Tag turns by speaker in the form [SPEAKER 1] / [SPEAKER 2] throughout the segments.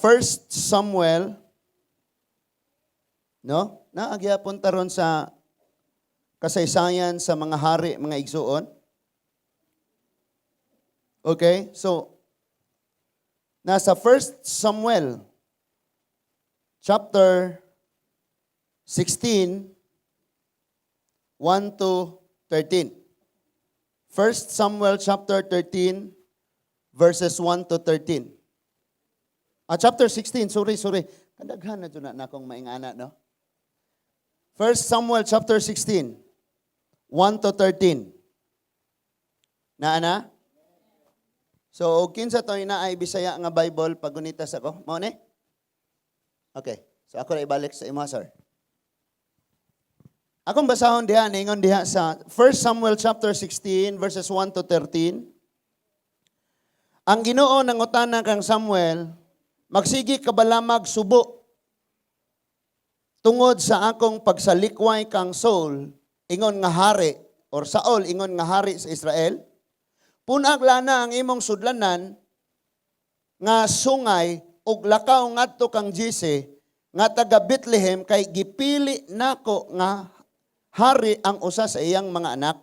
[SPEAKER 1] First Samuel, no? Naagyapon taron sa kasaysayan sa mga hari, mga igsuon. Okay? So, nasa First Samuel, chapter 16, 1 to 13. First Samuel chapter 13, verses 1 to 13. Chapter 16, sorry. Kadaghan na dyan na akong maingana, no? First Samuel chapter 16, 1 to 13. Naana? So, kinsa to ay Bisaya nga Bible pagunitas ako? Mao ni? Okay. So, ako na ibalik sa imo, sir. Akong basahon diha, ningon diha sa 1 Samuel chapter 16, verses 1 to 13. Ang Ginoo nangutana kang Samuel, magsigi ka bala magsubo tungod sa akong pagsalikway kang Saul, ingon nga hari, or Saul, ingon nga hari sa Israel. Punag lana ang imong sudlanan nga sungay ug lakaw ngadto kang Jise nga taga Bethlehem kay gipili nako nga hari ang usa sa iyang mga anak.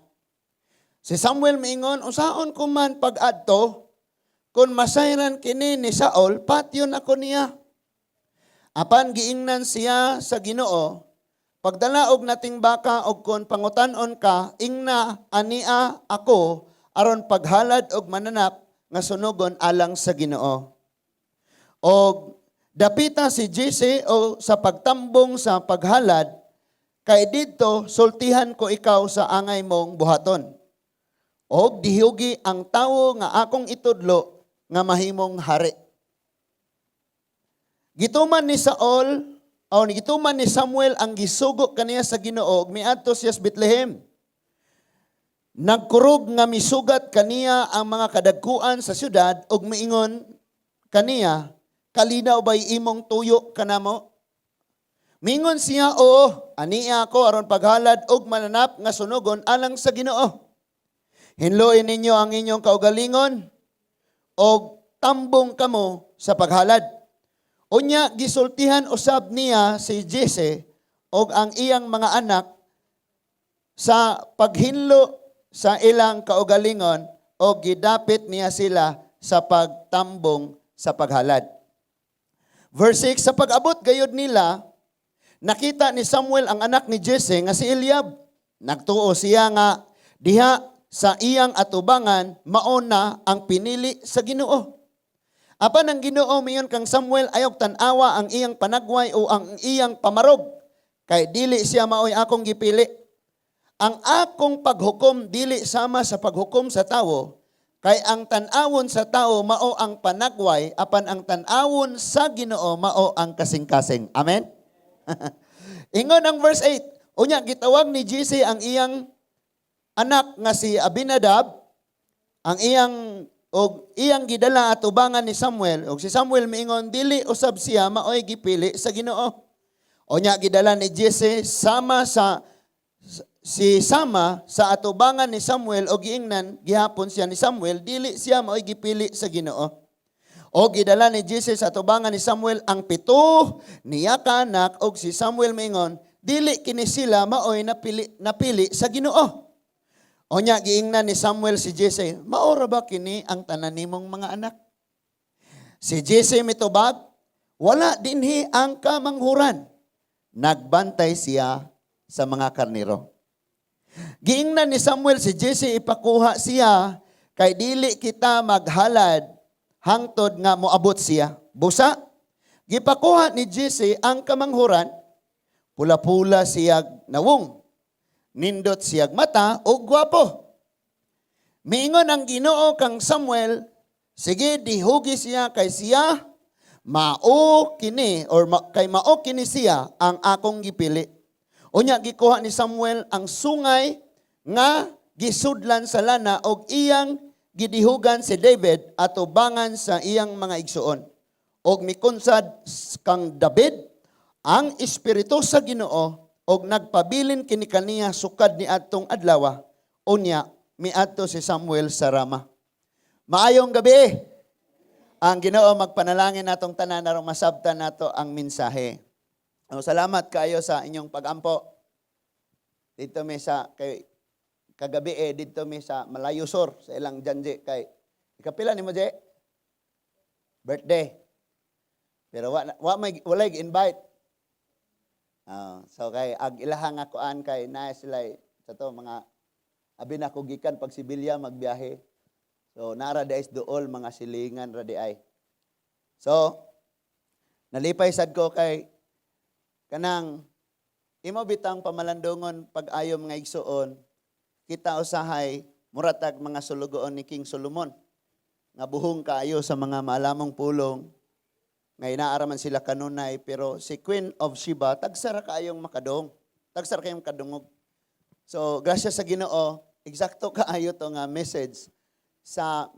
[SPEAKER 1] Si Samuel miingon, usaon ko man pag-adto kun masayran kini ni Saul, patyon ako niya. Apan giingnan siya sa Ginoo, pagdala og nating baka og kun pangutan-on ka, ingna ania ako aron paghalad og mananap nga sunugon alang sa Ginoo. Og dapita si Jesse o sa pagtambong sa paghalad, kay dito sultihan ko ikaw sa angay mong buhaton. Og dihugi ang tawo nga akong itudlo nga mahimong hari. Gituman ni gituman ni Samuel ang gisugo kaniya sa Ginoo ug miadto siya sa Bethlehem. Nagkurog nga misugat kaniya ang mga kadagkuan sa syudad ug miingon kaniya, kalinaw ba'y imong tuyo kanamo? Mingon siya, oo, aniya ako aron paghalad og mananap nga sunugon alang sa Ginoo. Hinluin ninyo ang inyong kaugalingon og tambong kamo sa paghalad. Unya gisultihan usab niya si Jesse og ang iyang mga anak sa paghinlo sa ilang kaugalingon og gidapit niya sila sa pagtambong sa paghalad. Verse 6, sa pag-abot gayud nila, nakita ni Samuel ang anak ni Jesse nga si Eliab. Nagtuo siya nga diha sa iyang atubangan mauna ang pinili sa Ginoo. Apan ang Ginoo miyon kang Samuel ayog tan-awa ang iyang panagway o ang iyang pamarog, kay dili siya maoy akong gipili. Ang akong paghukom dili sama sa paghukom sa tawo, kay ang tan-awon sa tao mao ang panagway, apan ang tan-awon sa Ginoo mao ang kasing-kasing. Amen? Ingon ang verse 8, unya gitawag ni Jesse ang iyang anak nga si Abinadab, ang iyang gidala at ubangan ni Samuel, ug si Samuel miingon dili usab siya maoy gipili sa Ginoo. Unya gidala ni Jesse sama sa atubangan ni Samuel o giingnan gihapon siya ni Samuel dili siya maoy gipili sa Ginoo. O gidala ni Jesse sa atubangan ni Samuel ang 7 niya ka anak og si Samuel miingon dili kini sila maoy napili sa Ginoo. Onya giingnan ni Samuel si Jesse, maora ba kini ang tanan nimong mga anak? Si Jesse mitubag, wala dinhi ang kamanghuran. Nagbantay siya sa mga karnero. Giingnan ni Samuel si Jesse, ipakuha siya kay dili kita maghalad hangtod nga moabot siya. Busa, gipakuha ni Jesse ang kamanghuran, pula-pula siyag nawong, nindot siyag mata o gwapo. Miingon ang Ginoo kang Samuel, sige dihugi siya kay siya, mao kini siya ang akong gipili. Unya gikuha ni Samuel ang sungay nga gisudlan sa lana og iyang gidihugan si David at ubangan sa iyang mga igsuon. Og mikunsad kang David ang espiritu sa Ginoo og nagpabilin kini kaniya sukad ni adtong adlaw. Unya miadto si Samuel sa Rama. Maayong gabi. Ang Ginoo magpanalangin natong tanan aron masabtan nato ang mensahe. Salamat kayo sa inyong pag-ampo. Dito mi sa kay kagabi dito mi sa Malayo Sur sa ilang janji kay ikapila nimo je? Birthday. Pero walay invite. So kay ag ilahang akuan kay na sila sa to mga abi na ko gikan pag Sibilya magbiyahe. So nara is dool mga silingan ra di ay. So nalipay sad ko kay kanang imo bitang pamalandongon pag ayo mga igsuon kita usahay muratag mga sulugoon ni King Solomon nga buhong kaayo sa mga maalamong pulong nga inaaraman sila kanunay pero si Queen of Sheba tagsara kaayong makadong tagsara kayong kadungog. So grasya sa Ginoo eksakto kaayo to nga message sa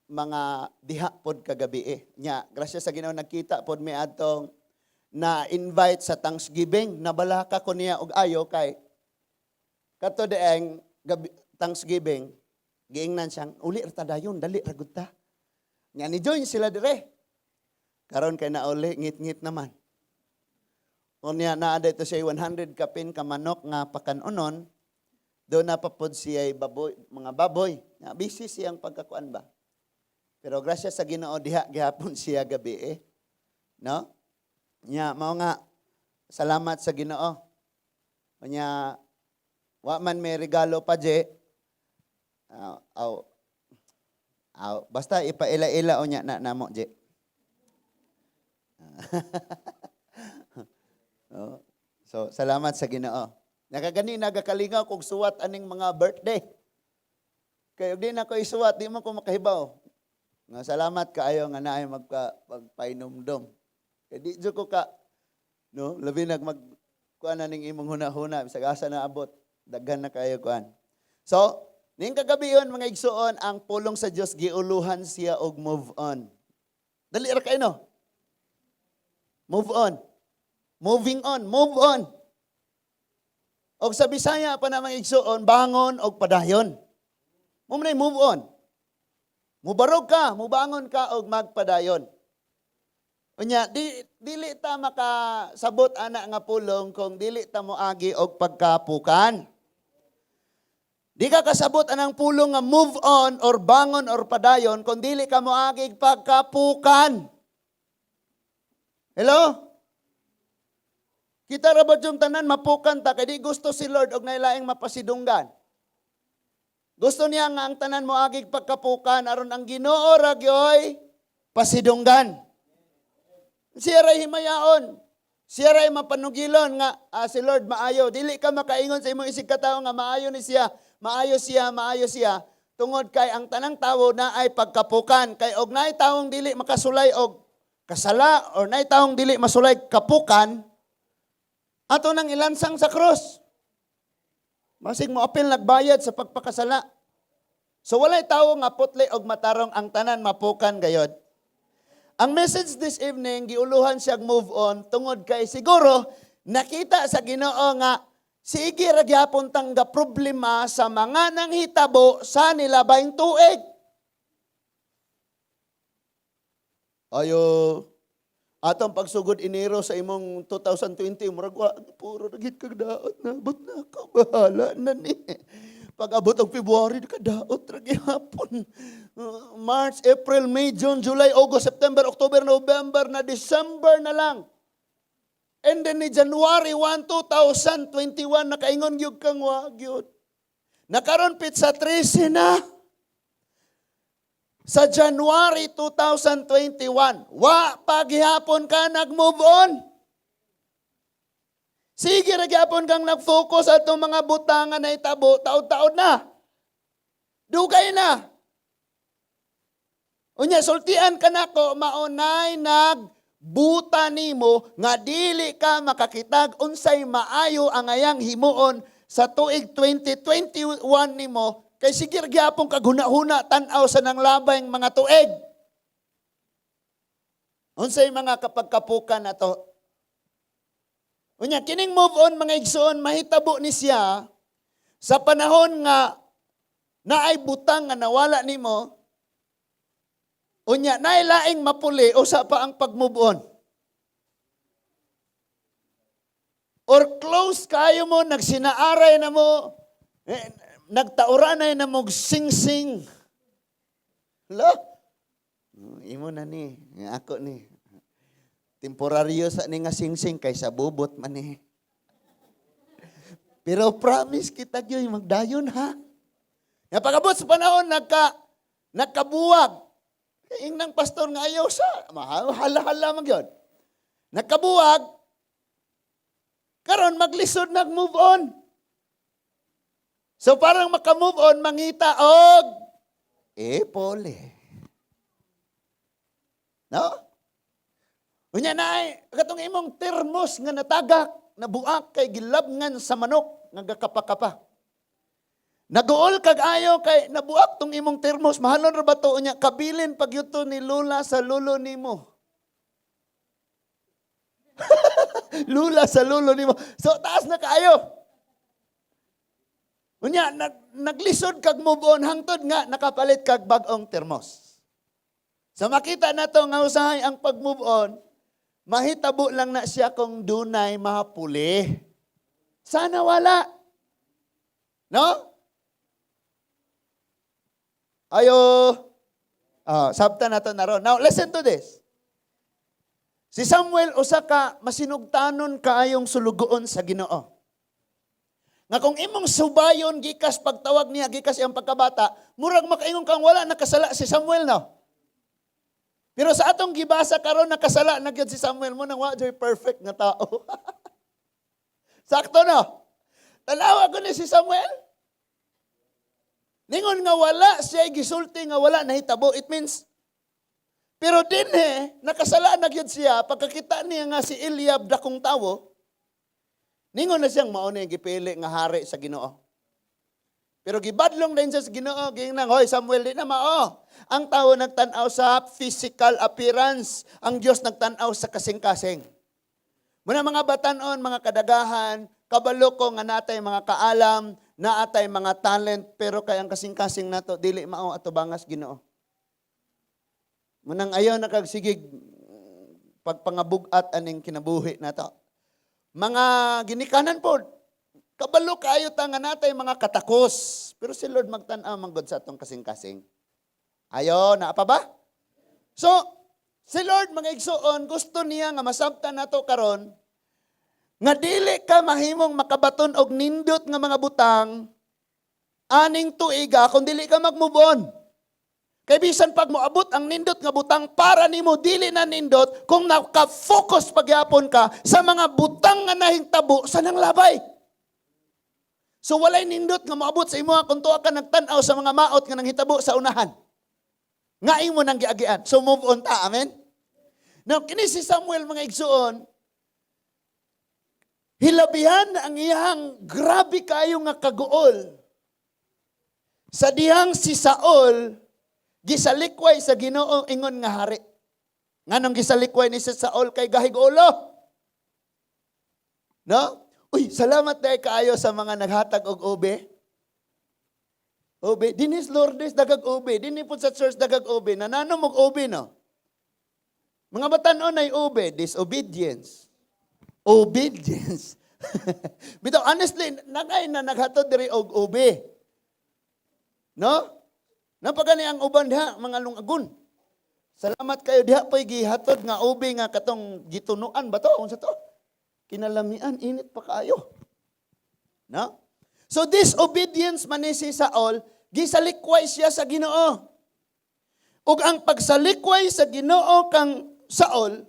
[SPEAKER 1] mga diha pod kagabi nya grasya sa Ginoo nagkita pod mi adtong na invite sa Thanksgiving nabalaka ko niya og ayo kay kadto deeng Thanksgiving giingnan siyang uli ra ta dayon dali ra gud ta nya ni join sila dire karon kay nauli ngit-ngit naman unya naa dito siya 100 kapin ka manok nga pakanunon. Doon na papod siya baboy, mga baboy. Busy siyang pagkakuan ba? Pero grasya sa Ginoo diha gihapon siya gabi No? Nya mao nga salamat sa Ginoo. Nya wa man may regalo pa je. Basta ipaila-ila o nya na namo je. So salamat sa Ginoo. Nakagani nagakalingaw kung suwat aning mga birthday. Kaya di na ko isuwat, di mo ko makahibaw. Nga salamat kaayo nga naay magpainumdom. Kaya di ko ka, no, labi kuan na ning imong huna-huna, bisag asa na abot, daghan na kayo kuan. So, ning kagabiyon mga igsuon, ang pulong sa Dios giuluhan siya og move on. Dali ra kayo no? Move on. Moving on, move on. Og sa Bisaya pa namang igsuon, bangon og padayon. Mo man move on. Mubarog ka, mubangon ka og magpadayon. Unya dili ta makasabot ana nga pulong kung dili ta moagi og pagkapukan. Di ka kasabot anang pulong nga move on or bangon or padayon kung dili ka moagi og pagkapukan. Hello? Kita ra ba yung tanan mapukan ta kay di gusto si Lord og nailaing mapasidunggan. Gusto niya nga ang tanan mo agig pagkapukan aron ang Ginoo ra gyoy pasidunggan. Siya ray himayaon. Siya ray mapanugilon nga si Lord maayo. Dili ka makaingon sa imong isig katao nga maayo ni siya, maayo siya. Tungod kay ang tanang tawo na ay pagkapukan kay og naay taong dili makasulay og kasala or naay taong dili masulay kapukan ato nang ilansang sa krus. Masig mo apil nagbayad sa pagpakasala. So walay tawo nga putli og matarong ang tanan mapukan gayod. Ang message this evening giuluhan siya move on tungod kay siguro nakita sa Ginoo nga sige ra gyapon tangga problema sa mga nanghitabo sa nilabayng tuig. Ayo atong pagsugod Enero sa imong 2020, murag puro nagit kag daot na, but na ka, bahala na ni. Pag-abot ang February, kadaot ra gihapon. March, April, May, June, July, August, September, October, November, na December na lang. And then ni January 1, 2021, nakaingon gyud kang wag yun. Nakaroon pit sa 13 na. Sa January 2021, paghihapon ka nag-move on. Sige ra gyapon kang nag-focus atong mga butangan na itabo, taod-taod na. Dugay na. Unya sultian ka nako maunay nagbuta nimo nga dili ka makakitag unsay maayo ang ayang himuon sa tuig 2021 nimo. Kay sige gyapon kaghuna-huna tan-aw sa nang labayng mga tuig. Unsay mga kapagkapukan nato. Unya kining move on mga igsoon mahitabo ni siya sa panahon nga naay butang nga nawala nimo Unya, nailaing mapuli, usa pa ang pag-move on. Or close kayo mo, nagsinaaray na mo, nagtauranay na mo, sing-sing. Hala? Imo na ni, ako ni. Temporaryo sa ni nga sing-sing kaysa bubot man ni. Pero promise kita yun, magdayon ha. Nga pagabot sa panahon, nagkabuwag. Ingnang pastor nga ayaw sa, hala-hala mag yun. Nagkabuwag, karon maglisod, nag-move on. So parang maka-move on, mangita og pole. No? Unya na ay, katong imong termos nga natagak, nabuak kay gilabngan sa manok, nga gakapa-kapa. Naguol kag ayo kay nabuak tong imong termos, mahalon ra ba to unya kabilin pag yuto ni lula sa lulo nimo. Lula sa lulo nimo. So taas na kaayo. Unya naglisod kag move on hangtod nga nakapalit kag bag-ong termos. So makita nato nga usahay ang pag-move on, mahitabo lang na siya kung dunay mahapuli. Sana wala. No? Ayo. Sabta na to na ron. Now, listen to this. Si Samuel, usa ka masinugtanon kaayong sulugoon sa Ginoo. Nga kung imong subayon, gikas pagtawag niya, gikas iyang pagkabata, murag makaingon kang wala nakasala si Samuel, no? Pero sa atong gibasa karon nakasala na gyud si Samuel mo nang wa joy perfect nga tao. Sakto no? Tanawa ko ni si Samuel. Ningon nga wala siya gisulti nga wala nahitabo. It means, pero din nakasala na gyud siya pagkakita niya nga si Eliab dakong tawo. Ningon na siyang mao ni gipili nga hari sa Ginoo. Pero gibadlong din siya sa Ginoo, gingnang, hoy Samuel, di na mao. Ang tawo nagtan-aw sa physical appearance, ang Dios nagtan-aw sa kasing-kasing. Muna mga batanon, mga kadagahan, kabalo ko nga natay mga kaalam, naatay mga talent, pero kay ang kasing-kasing nato dili mao ato bangas Ginoo. Munang ayaw na kag sigig pagpangabug-at aning kinabuhi nato. Mga ginikanan po, kabalo kayo ta nga natay mga katakos, pero si Lord magtan-aw manggod sa atong kasing-kasing. Ayo, na pa ba? So, si Lord mga igsoon, gusto niya nga masabtan nato karon nga dili ka mahimong makabaton og nindot nga mga butang aning tuiga kung dili ka mag-move on. Kay bisan pag moabot ang nindot nga butang para nimo dili na nindot kung naka-focus pagyapon ka sa mga butang nga nahitabo sa nanglabay. So walay nindot nga moabot sa imo kung tuwa ka nagtan-aw sa mga maot nga nanghitabo sa unahan. Nga imo nang giagian. So move on ta, amen. Now kini si Samuel mga igsuon, hilabihan ang iyang grabe kayo nga kaguol. Sa dihang si Saul, gisalikway sa Ginoo ingon nga hari. Nganong gisalikway ni si Saul kay gahig-ulo? No? Uy, salamat dahil kaayo sa mga naghatag og ube. Ube. Dinis Lourdes dagag ube. Dini po sa church dagag ube. Nanano mong ube, no? Mga batanon ay ube. Disobedience. Obedience. Bitaw, honestly, nagay na naghatod diri og ube. No? Napagani ang uban diha, mga lungagon. Salamat kayo diha po'y gihatod nga ube nga katong gitunuan ba to? Unsa to? Kinalamian, init pa kaayo. No? So disobedience man ni si Saul, gisalikway siya sa Ginoo. Ug ang pagsalikway sa Ginoo kang Saul,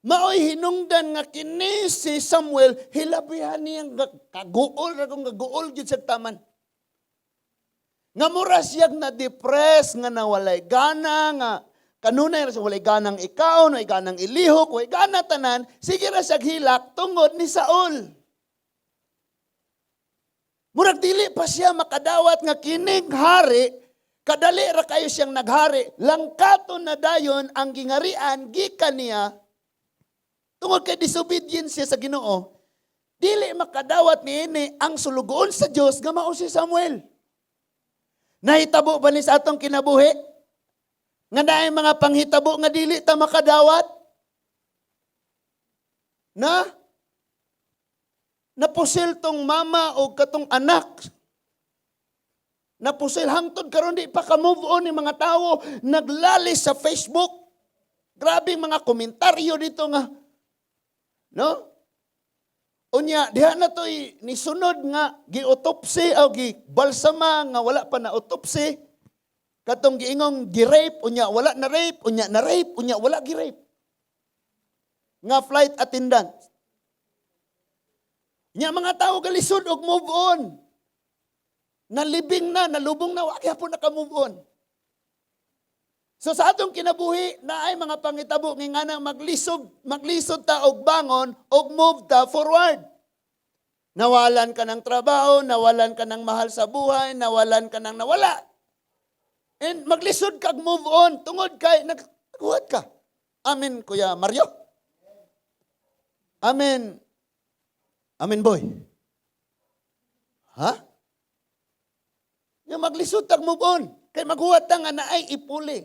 [SPEAKER 1] maoy hinungdan nga kini si Samuel, hilabihan niyang kaguol, ragong kaguol gyud sa taman. Nga mura siyag na depress, nga nawalay gana, nga kanunay ra siya walay ganang ikaw, walay ganang ilihok, walay gana tanan, sige ra siyag hilak tungod ni Saul. Murag dili pa siya makadawat nga kining hari, kadali ra kayo siyang naghari, langkaton na dayon ang gingarian gikan niya tungod kay disobedience siya sa Ginoo. Dili makadawat niini ang sulugoon sa Dios nga mao si Samuel. Nahitabo ba ni sa atong kinabuhi? Nga naay mga panghitabo nga dili ta makadawat. Napusil tong mama o katong anak. Napusil hangtod karon di pa ka-move on ni mga tao naglalis sa Facebook. Grabe mga komentaryo dito nga. No? Unya, diha na to'y nisunod nga gi-autopsy o gi-balsama nga wala pa na autopsy. Katong giingong gi-rape, unya wala na rape, unya na rape, unya wala gi-rape. Nga flight attendant. Nya mga tao galisod og move on. Nalibing na, nalubong na, wag po naka-move on. So sa atong kinabuhi, na ay mga pangitabo nga nang maglisod ta og bangon, og move ta forward. Nawalan ka ng trabaho, nawalan ka ng mahal sa buhay, nawalan ka ng nawala. And maglisod kag move on, tungod kay nagkuhat ka. Amen, Kuya Mario. Amen. Amen, boy. Ha? Yung maglisod kag move on. Kay maghuwat ta nga na ay ipuli.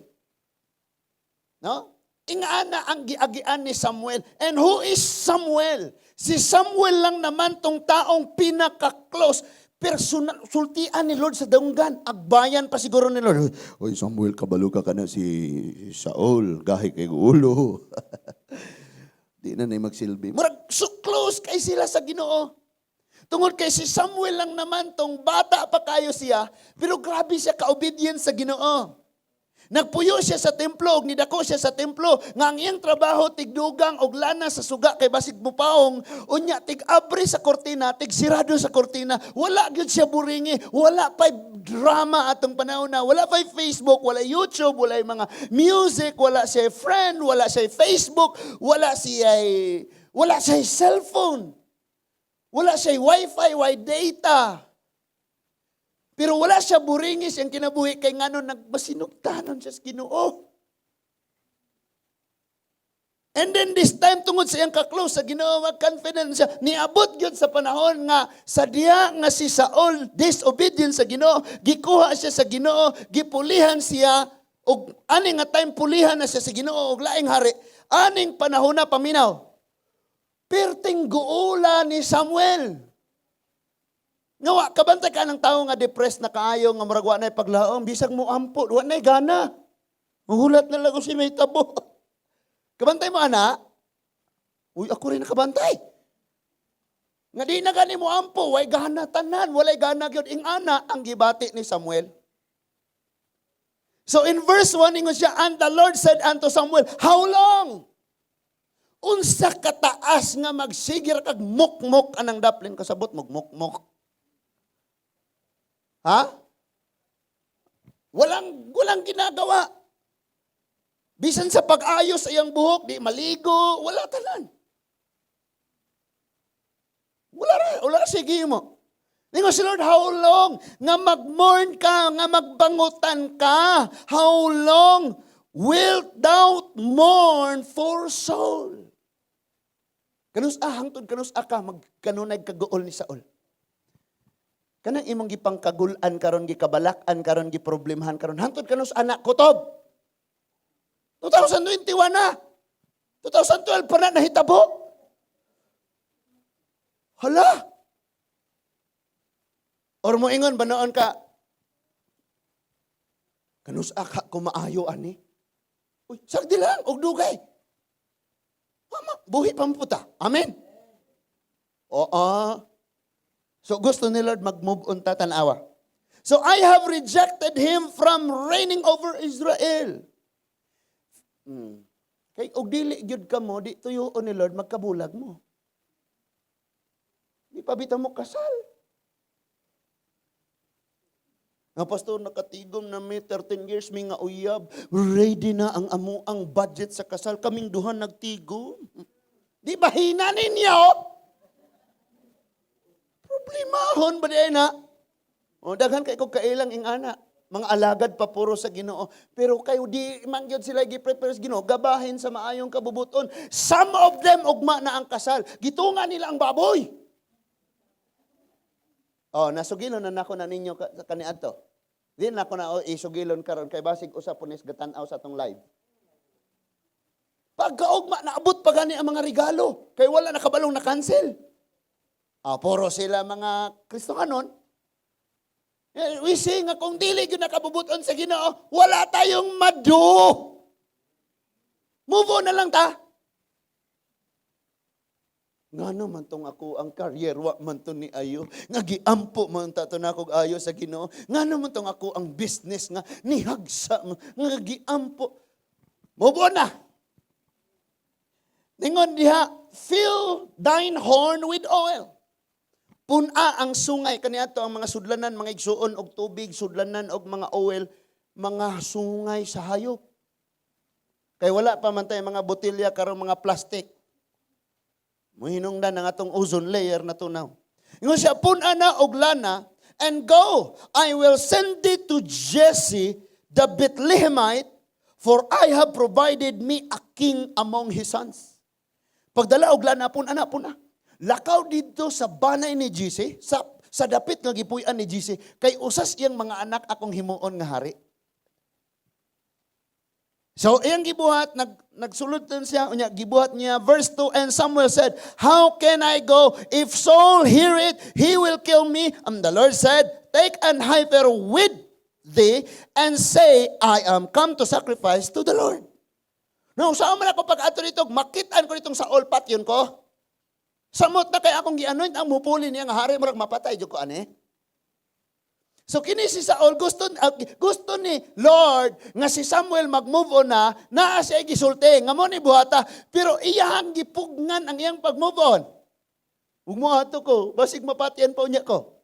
[SPEAKER 1] No? Ingana ang giagian ni Samuel. And who is Samuel? Si Samuel lang naman tong taong pinaka-close. Personal, sultian ni Lord sa dunggan. Agbayan pa siguro ni Lord. Oy Samuel, kabalo ka na si Saul. Gahi kay ulo. Di na magsilbi. Murag, so close kay sila sa Ginoo. Tungod kay si Samuel lang naman tong bata pa kayo siya. Pero grabe siya ka-obedient sa Ginoo. Nagpuyo siya sa templo, og nidako siya sa templo, nga ang iyang trabaho, tigdugang, og lana sa suga, kay basig mupaong, unya, tig-abri sa kortina, tig-sirado sa kortina, wala gyud siya buringi, wala pa drama atong panahon na, wala pa Facebook, wala YouTube, wala mga music, wala siya friend, wala siya Facebook, wala siya cellphone, wala siya wifi, wala data. Pero wala siya buringis ang kinabuhi kay ngano nagmasinugtanon siya sa Ginoo. And then this time tungod sa iyang ka-close sa Ginoo, mag-confidence siya, niabot gyud sa panahon nga sa diha nga si Saul disobedient sa Ginoo, gikuha siya sa Ginoo, gipulihan siya og ani nga time pulihan na siya sa Ginoo og laing hari. Aning panahon na paminaw. Perting guula ni Samuel. Nga kabantay ka ng tao nga depressed na kaayo nga murag wa nay paglaom bisag mo ampo wa nay gana. Mahulat na lang ko si may tabo. Kabantay mo ana? Uy ako rin nakabantay. Nga di na gani mo ampo way gana tanan, walay gana gyud ing ana ang gibati ni Samuel. So in verse 1 ingon siya, and the Lord said unto Samuel, how long? Unsa kataas nga magsigir kag mukmok anang daplin kasabot mukmok. Ha? Walang ginagawa. Bisan sa pag-ayos sa iyang buhok, di maligo, wala tanan. Wala sige mo. Ningo si Lord, how long? Nga mag-mourn ka, nga magbangutan ka. How long wilt thou mourn for Saul? Hangtod kanus ka, magkanunay kagool ni Saul. Kanang imong gipangkagulan karon gikabalakan karon giproblemhan karon hangtod kanus anak kutob. 2021 na. 2012 pa na nahitabo. Hala. Or mo ingon banoon ka. Kanus aka kumaayo ani. Uy, sagdi lang og dugay. Mama, buhi pa mo puta. Amen. Oo. So gusto ni Lord mag-move on tatanawa. So I have rejected him from reigning over Israel. Kay og dili gyud ka mo, di tuyoon ni Lord magkabulag mo. Di pa bitaw mo kasal. Nga pastor nakatigom na may 13 years may nga uyab, ready na ang amuang budget sa kasal, kaming duhan nagtigom. Di ba hina ninyo? Problemahon ba di na? O daghan kay kog kailang ing ana. Mga alagad pa puro sa Ginoo. Pero kayo di man gyud sila gi-prepare sa Ginoo, gabahin sa maayong kabubuton. Some of them ugma na ang kasal. Gitunga nila ang baboy. Oh, nasugilo na nako na ninyo kaniadto. Di na ako na isugilon karon kay basig usa punis gatan-aw sa atong live. Pagkaugma, naabot pa gani ang mga regalo. Kay wala nakabalong na cancel. Puro sila mga Kristohanon. We say nga kung dili yun nakabubuton sa Ginoo, wala tayong madu. Move on na lang ta. Nga naman tong ako ang career, wa man to ni ayo. Nga giampo man ta to na kog ayo sa Ginoo. Nga naman tong ako ang business nga nihagsa nga giampo. Move on na. Ningon diha, fill thine horn with oil. Puna ang sungay kaniadto ang mga sudlanan, mga igsuon og tubig, sudlanan og mga oil, mga sungay sa hayop. Kay wala pa man tay mga botelya karon mga plastic. Muhinungdan ang atong ozone layer na tunaw. Ingon siya, puna na og lana, and go, I will send it to Jesse the Bethlehemite, for I have provided me a king among his sons. Pagdala og lana, puna. Lakaw dito sa banay ni Jesse, sa dapit nga gipuy-an ni Jesse, kay usas iyang mga anak akong himuon nga hari. So, iyang gibuhat, nagsulod siya, gibuhat niya, verse 2, and Samuel said, how can I go? If Saul hear it, he will kill me. And the Lord said, take an heifer with thee, and say, I am come to sacrifice to the Lord. No, saan man ako pag-ato dito, makitaan ko ditong sa olpat yun ko. Samot na kay akong gi-anoint ang mupuli niya nga hari murag mapatay jud ko ani. So kini si Saul gusto ni Lord nga si Samuel mag-move on na naa siya gisulti nga mo ni buhata pero iyang gipugngan ang iyang pag-move on. Ug mo ato ko basig mapatian pa unya ko.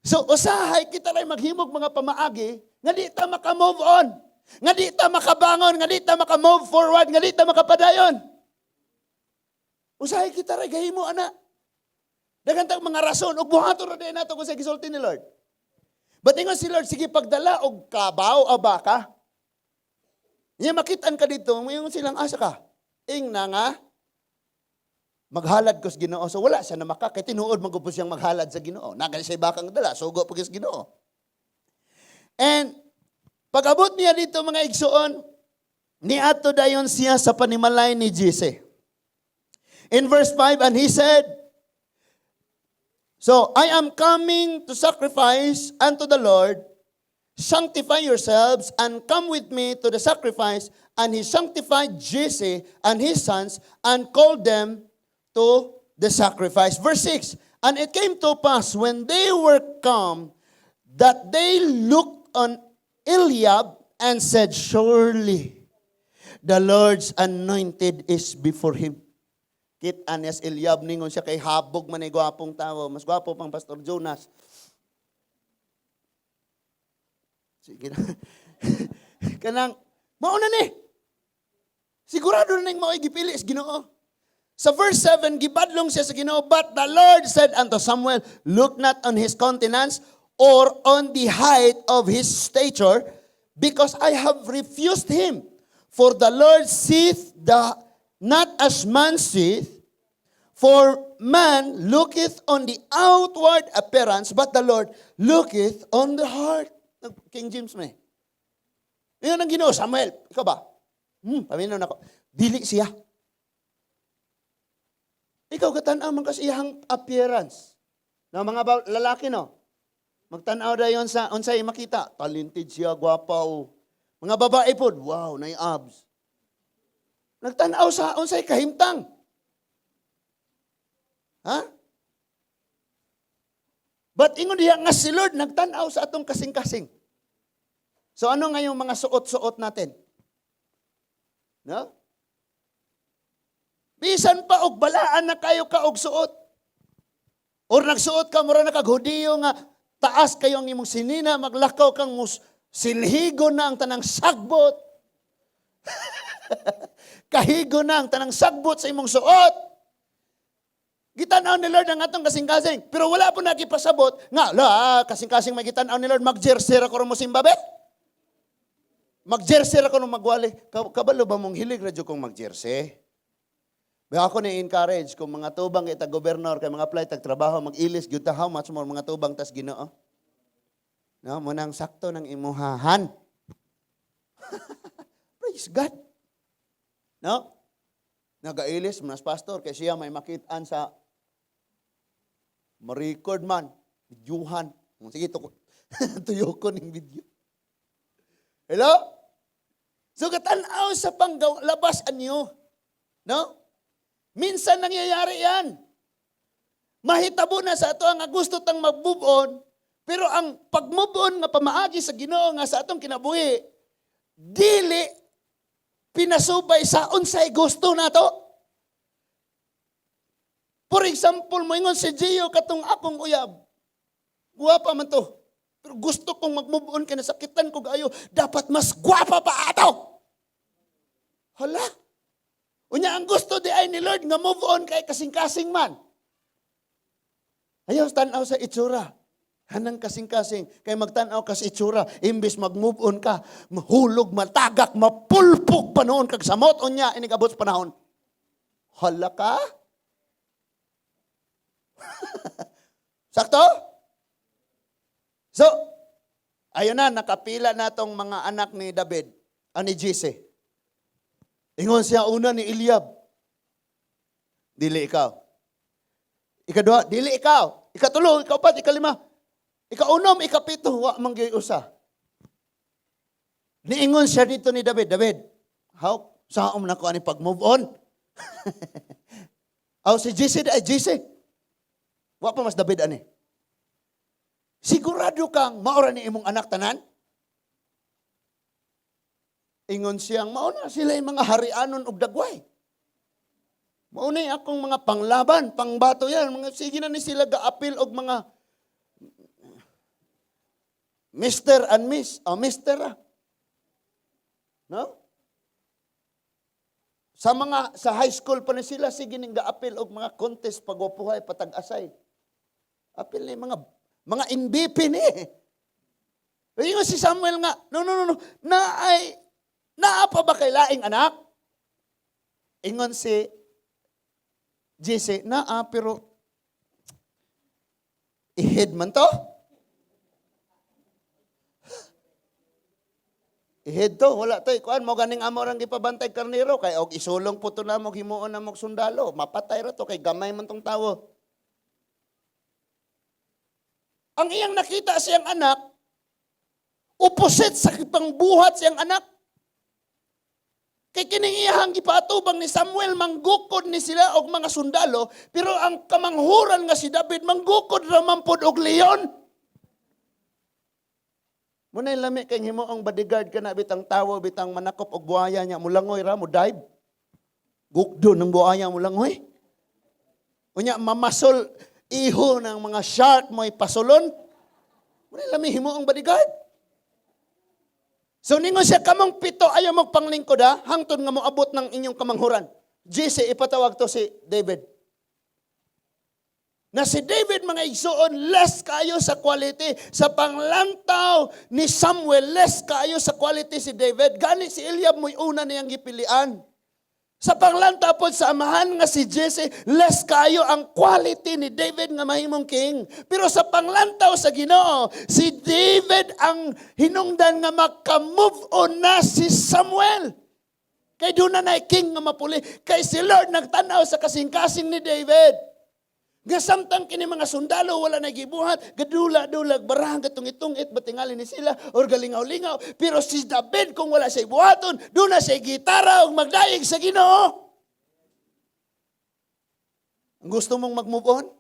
[SPEAKER 1] So usahay kita lay maghimog mga pamaagi nga di ta maka-move on, nga di ta makabangon, nga di ta maka-move forward, nga di ta makapadayon. Usahay kita rin, gahimo, ana. Dagantang mga rason, ug buhato rin nato kung sa gisulti ni Lord. But ingon si Lord, sige pagdala og kabaw o baka. Niya makitaan ka dito, mayroon silang asa ka. Ing na nga, maghalad ko sa Ginoo. So wala siya na maka, kay tinuod magupos siyang maghalad sa Ginoo. Nagali siya bakang dala, sugo pag sa Ginoo. And pag-abot niya dito mga igsuon, niato dayon siya sa panimalay ni Jesse. In verse 5, and he said, so I am coming to sacrifice unto the Lord. Sanctify yourselves and come with me to the sacrifice. And he sanctified Jesse and his sons and called them to the sacrifice. Verse 6, and it came to pass when they were come that they looked on Eliab and said, surely the Lord's anointed is before him. Kit Anes Eliab ningon siya kay habog man ay gwapong tao, mas gwapo pang Pastor Jonas. Sige na. Kanang mauna ni. Sigurado na ning mao gipili sa Ginoo. Sa verse 7 gibadlong siya sa Ginoo, but the Lord said unto Samuel, look not on his countenance or on the height of his stature, because I have refused him. For the Lord seeth not as man seeth, for man looketh on the outward appearance, but the Lord looketh on the heart. King James may. Yan ang Ginoo, Samuel. Ikaw ba? Paminaw na ako. Dili siya. Ikaw katanaw man kasi iyang appearance. Na mga lalaki no. Magtanaw dayon sa unsay makita. Talented siya, gwapo. Mga babae pod, wow, nay abs. Nagtanaw sa unsay kahimtang. Ha? But ingon diha nga si Lord nagtanaw sa atong kasing-kasing. So ano nga yung mga suot-suot natin? No? Bisan pa og balaan na kayo ka og suot. Or nagsuot ka mura na kag Hudiyo nga taas kayo ang imong sinina, maglakaw kang silhigo na ang tanang sagbot. Kahigo na ang tanang sagbot sa imong suot. Gitanaw ni Lord ang atong kasing-kasing. Pero wala po nagipasabot nga, kasing-kasing may gitanaw ni Lord, mag-jersey ra ko mo simbabe. Mag-jersey ra ko nung magwali. Kabalo ba mong hilig radyo kong mag-jersey? Ba ako ni-encourage kung mga tubang kita gobernador kay mga apply tag trabaho mag-ilis gyud ta how much more mga tubang tas Ginoo. No, munang sakto ng imuhahan. Praise God. No? Nagailis mas pastor kay siya may makitaan sa ma-record man, videohan. Sige, tuyokon yung video. Hello? So katanaw sa labas anyo. No? Minsan nangyayari yan. Mahitabo na sa ato ang gusto tang mag-move on, pero ang pag-move on nga pamaagi sa Ginoo nga sa atong kinabuhi, dili pinasubay sa unsay gusto nato. For example, moingon si Gio katong akong uyab. Guwapa man to. Pero gusto kong mag-move on kay nasakitan ko gayo, dapat mas guwapa pa ato. Hala. Unya ang gusto di ay ni Lord nga move on kay kasing-kasing man. Ayaw tanaw sa itsura. Hanang kasing-kasing. Kay magtanaw ka sa itsura. Imbis mag-move on ka, mahulog, matagak, mapulpok pa noon kag samot on niya inigabot sa panahon. Hala ka? Sakto? So, ayun na, nakapila na tong mga anak ni David, ni Jesse. Ingon siya una ni Eliab. Dili ikaw. Ikadua, dili ikaw. Ikatulo, ikaupat, ikalima. Ikaunom, ikapito, wa manggay usa. Niingon siya dito ni David, David, how? Saan na ko ani pag-move on? Si Jesse, Jesse. Wa pa mas David ani. Sigurado kang maura ni imong anak tanan? Ingon siyang, mauna sila yung mga harianon og dagway. Mauna akong mga panglaban, pangbato yan. Sige na ni sila ga-apil og mga Mr. and Miss. Mr. No? Sa high school pa ni sila, sige ning ga-apil og mga contest pagwapuhay, patag-asay. Apil ni mga MVP ni. Ingon si Samuel nga, no. Naa pa ba kay laing anak? Ingon si Jesse, pero ihid man to. Ihid to, wala to. Kuan mo ganing amo rang gipabantay karnero kay og isulong puto na mo himuon na mo sundalo. Mapatay ra to kay gamay man tong tawo. Ang iyang nakita siyang anak, opposite sa pangbuhat siyang anak. Kay kining iyang ipatubang ni Samuel, manggukod ni sila og mga sundalo, pero ang kamanghuran nga si David, manggukod raman pod og leon. Munay lami kay himo ang bodyguard ka na bitang tawo, bitang manakop og buhaya niya, mulangoy ra mo dive. Gukdo ng buhaya mulangoy. Unya mamasol iho ng mga shark mo ipasulon. Munay lami himo ang bodyguard. So ningon siya, kamang pito ayaw magpanglingkod ha, hangtod nga mo abot ng inyong kamanghuran. Jesse, ipatawag to si David. Na si David, mga igsuon, less kayo sa quality. Sa panglantaw ni Samuel, less kayo sa quality si David. Gani si Eliab mo'y una niyang gipilian. Sa panglantaw po sa amahan nga si Jesse, less kayo ang quality ni David nga mahimong king. Pero sa panglantaw sa Ginoo, si David ang hinungdan nga maka-move on na si Samuel. Kay doon na king nga mapuli. Kay si Lord nagtanaw sa kasing-kasing ni David. Nga samtang kini mga sundalo wala na gibuhat, gadula-dulag, barang gatong-itungit, batingali ni sila, or galingaw-lingaw. Pero si David, kung wala siya buhaton, doon na siya gitara o magdaig sa Ginoo. Gusto mong mag-move on?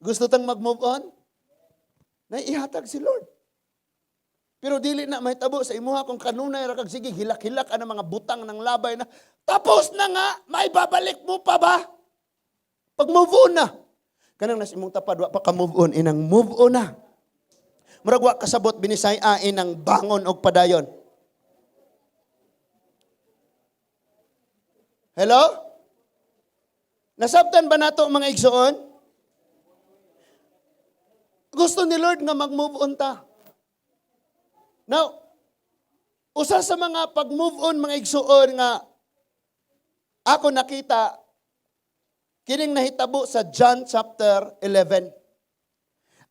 [SPEAKER 1] Gusto tang mag-move on? Naihatag si Lord. Pero dili na mahitabo sa imuha kung kanunay ra kag sige hilak-hilak ana mga butang ng labay na tapos na nga may babalik mo pa ba? Pag move on na. Kanang nas imong tapad wa pa ka move on inang move on na. Murag wa kasabot binisay inang bangon og padayon. Hello? Nasabtan ba nato mga igsoon? Gusto ni Lord nga mag-move on ta. Now, usa sa mga pag-move on mga igsuon nga ako nakita kining nahitabo sa John chapter 11.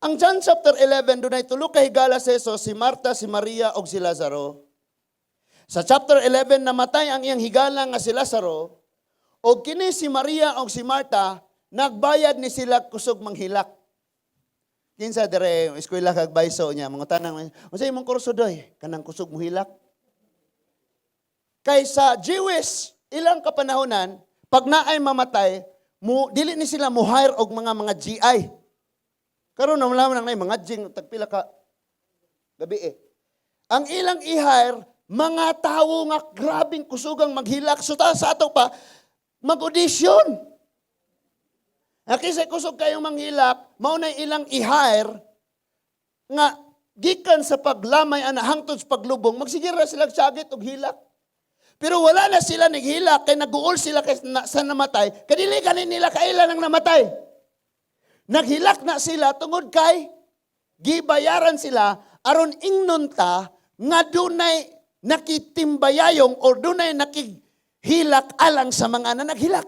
[SPEAKER 1] Ang John chapter 11, doon ay tulo ka higala sa Jesus, si Marta, si Maria, o si Lazaro. Sa chapter 11, namatay ang iyang higala nga si Lazaro, o kini si Maria o si Marta, nagbayad ni sila kusog manghilak. Kinsa dire eskwela kag bayso niya, mga tanang, unsay imong kurso doy? Kanang kusog mohilak. Kaysa Jewish, ilang kapanahonan, pag naay mamatay, dili ni sila mo-hire og mga GI. Karon na malaman nang mga jing tagpila ka gabi eh. Ang ilang i-hire, mga tawo nga grabing kusugang maghilak. So sa ato pa, mag-audition. Kasi kusog kayong manghilak, mao na ilang i-hire nga gikan sa paglamay ana hangtod sa paglubong, magsigira sila sagit og hilak. Pero wala na sila naghilak kay naguol sila kay sa namatay. Kadili kanin nila kailan ang namatay. Naghilak na sila tungod kay gibayaran sila aron ingnon ta nga dunay nakitimbayayong or dunay nakihilak alang sa mga naghilak.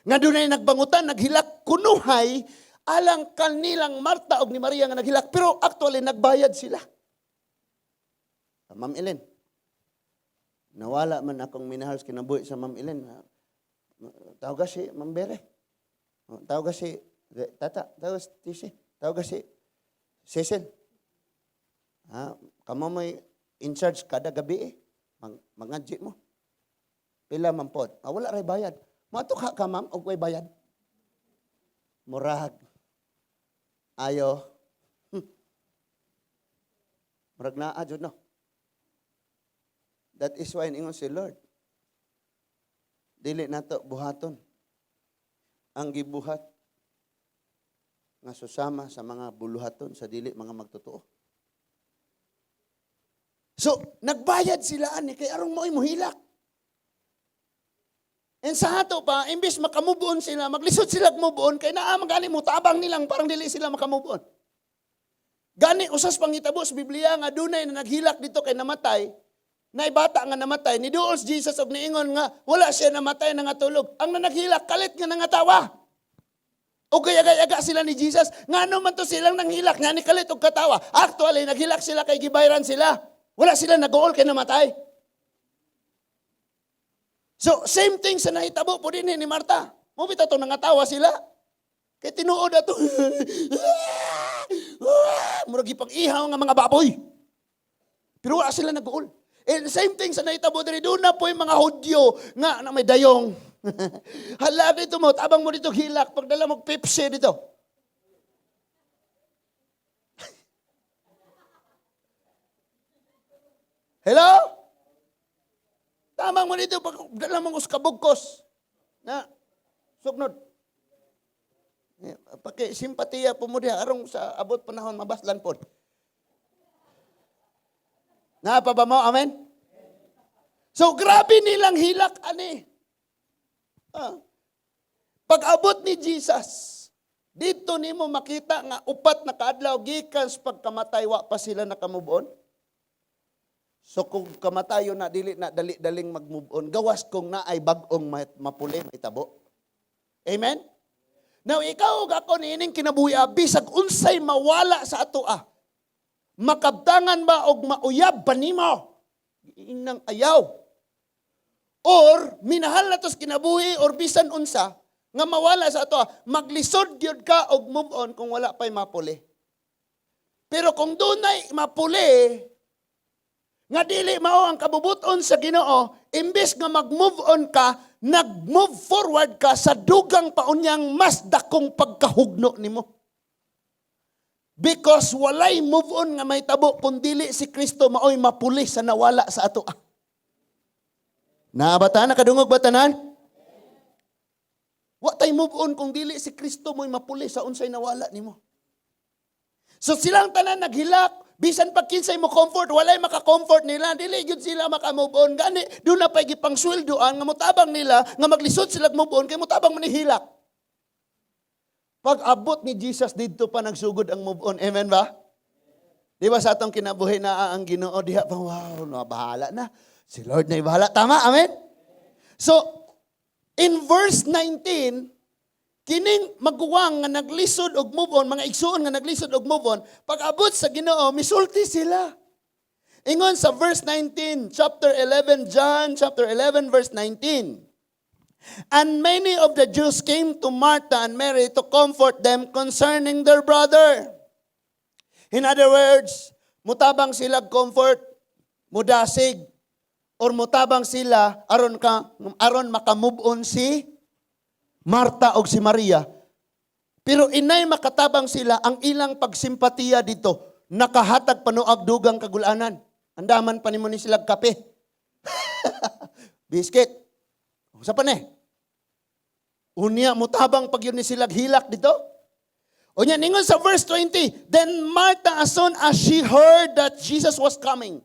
[SPEAKER 1] Nga dunay nagbangutan, naghilak kunuhay alang kanilang Marta o ni Maria nga naghilak. Pero actually, nagbayad sila. Ma'am Ellen, nawala man akong minahal sa kinabuhi sa Ma'am Ellen. Tawag si Ma'am Bere. Tawag si Tata. Tawag si Tisi. Tawag si Cecil. Kamo may in charge kada gabi eh. Mangadji mo. Pila man pod. Wala ray bayad. Mato ka ma'am, og way bayad. Murag. Ayo. Murag na adyo no. That is why ingon si Lord. Dili nato buhaton. Ang gibuhat nga susama sa mga buluhaton sa dili mga magtotoo. So, nagbayad sila ani kay aron mo'y muhilak. And sa hato pa, imbis makamubuon sila, maglisod sila kumubuon, kaya gani mo, tabang nilang parang dili sila makamubuon. Gani, usas pangitabo sa Biblia nga dunay na naghilak dito kay namatay, na ibata nga namatay, ni Duos Jesus og niingon nga, wala siya namatay na nga tulog. Ang naghilak, kalit nga nangatawa. O gaya-gaya sila ni Jesus, nga ano man to silang nanghilak, nga ni kalit og katawa. Actually, naghilak sila kay gibayran sila. Wala sila nag-uol kay namatay. So, same thing sa nahitabo po din ni Marta. Mubita to nangatawa sila. Kaya tinuod ato. Murag ipag-ihaw nga mga baboy. Pero wala sila nag-uol. And same thing sa nahitabo din. Doon na po yung mga Hudyo nga na may dayong. Hala dito mo, tabang mo dito hilak. Pagdala mo Pepsi dito. Hello? Tamang mo dito, dala mong uskabugkos. Na, sugnod. Paki-simpatiya po mo diha, arong sa abot panahon, mabaslan po. Napa ba mo? Amen? So, grabe nilang hilak, ani. Pag-abot ni Jesus, dito nimo makita nga upat na kaadlaw, gikan sa pagkamatay, wa pa sila nakamubon. So kung kamatayon na dili na dali-daling mag-move on, gawas kung na ay bag-ong mapuli, maitabo. Amen? Now, ikaw ako niining kinabuhi, bisag unsay mawala sa ato makabtangan ba og mauyab ba nimo? Inang ayaw. Or, minahal na tos kinabuhi, or bisan unsa, nga mawala sa ato maglisod gyud ka og move on kung wala pa'y mapuli. Pero kung dunay mapuli, nga dili mao ang kabubuton sa Ginoo, imbes nga mag-move on ka, nag-move forward ka sa dugang paunyang mas dakong pagkahugno nimo. Because walay move on nga may tabo kung dili si Kristo maoy mapuli sa nawala sa ato. Nabata na kadungog batanan? Wa tay move on kung dili si Kristo mo'y mapuli sa unsay nawala nimo. So silang tanan naghilak, bisan pag kinsay mo comfort, walay maka-comfort nila, dili gyud sila maka-move on. Gani, doon na pa'y gipang sweldoan, nga mutabang nila, nga maglisod sila move on, kay mutabang manihilak. Pag abot ni Jesus, dito pa nagsugod ang move on. Amen ba? Di ba sa atong kinabuhi na ang Ginoo, diha pa, wow, bahala na. Si Lord na ibahala. Tama? Amen? So, in verse 19, kining magguwang nga naglisod og move on, mga igsuon nga naglisod og move on, pag abot sa Ginoo, misulti sila. Ingon sa verse 19, chapter 11, John chapter 11, verse 19. And many of the Jews came to Martha and Mary to comfort them concerning their brother. In other words, mutabang sila comfort, mudasig, or mutabang sila aron maka-move on si Marta o si Maria. Pero inay makatabang sila, ang ilang pagsimpatiya dito, nakahatag panuag dugang kagulanan. Andaman pa nimo ni silag kape. Biscuit. Sa pa ni? Unya mutabang pag yun ni silag hilak dito. Unya ningon sa verse 20, then Martha as soon as she heard that Jesus was coming,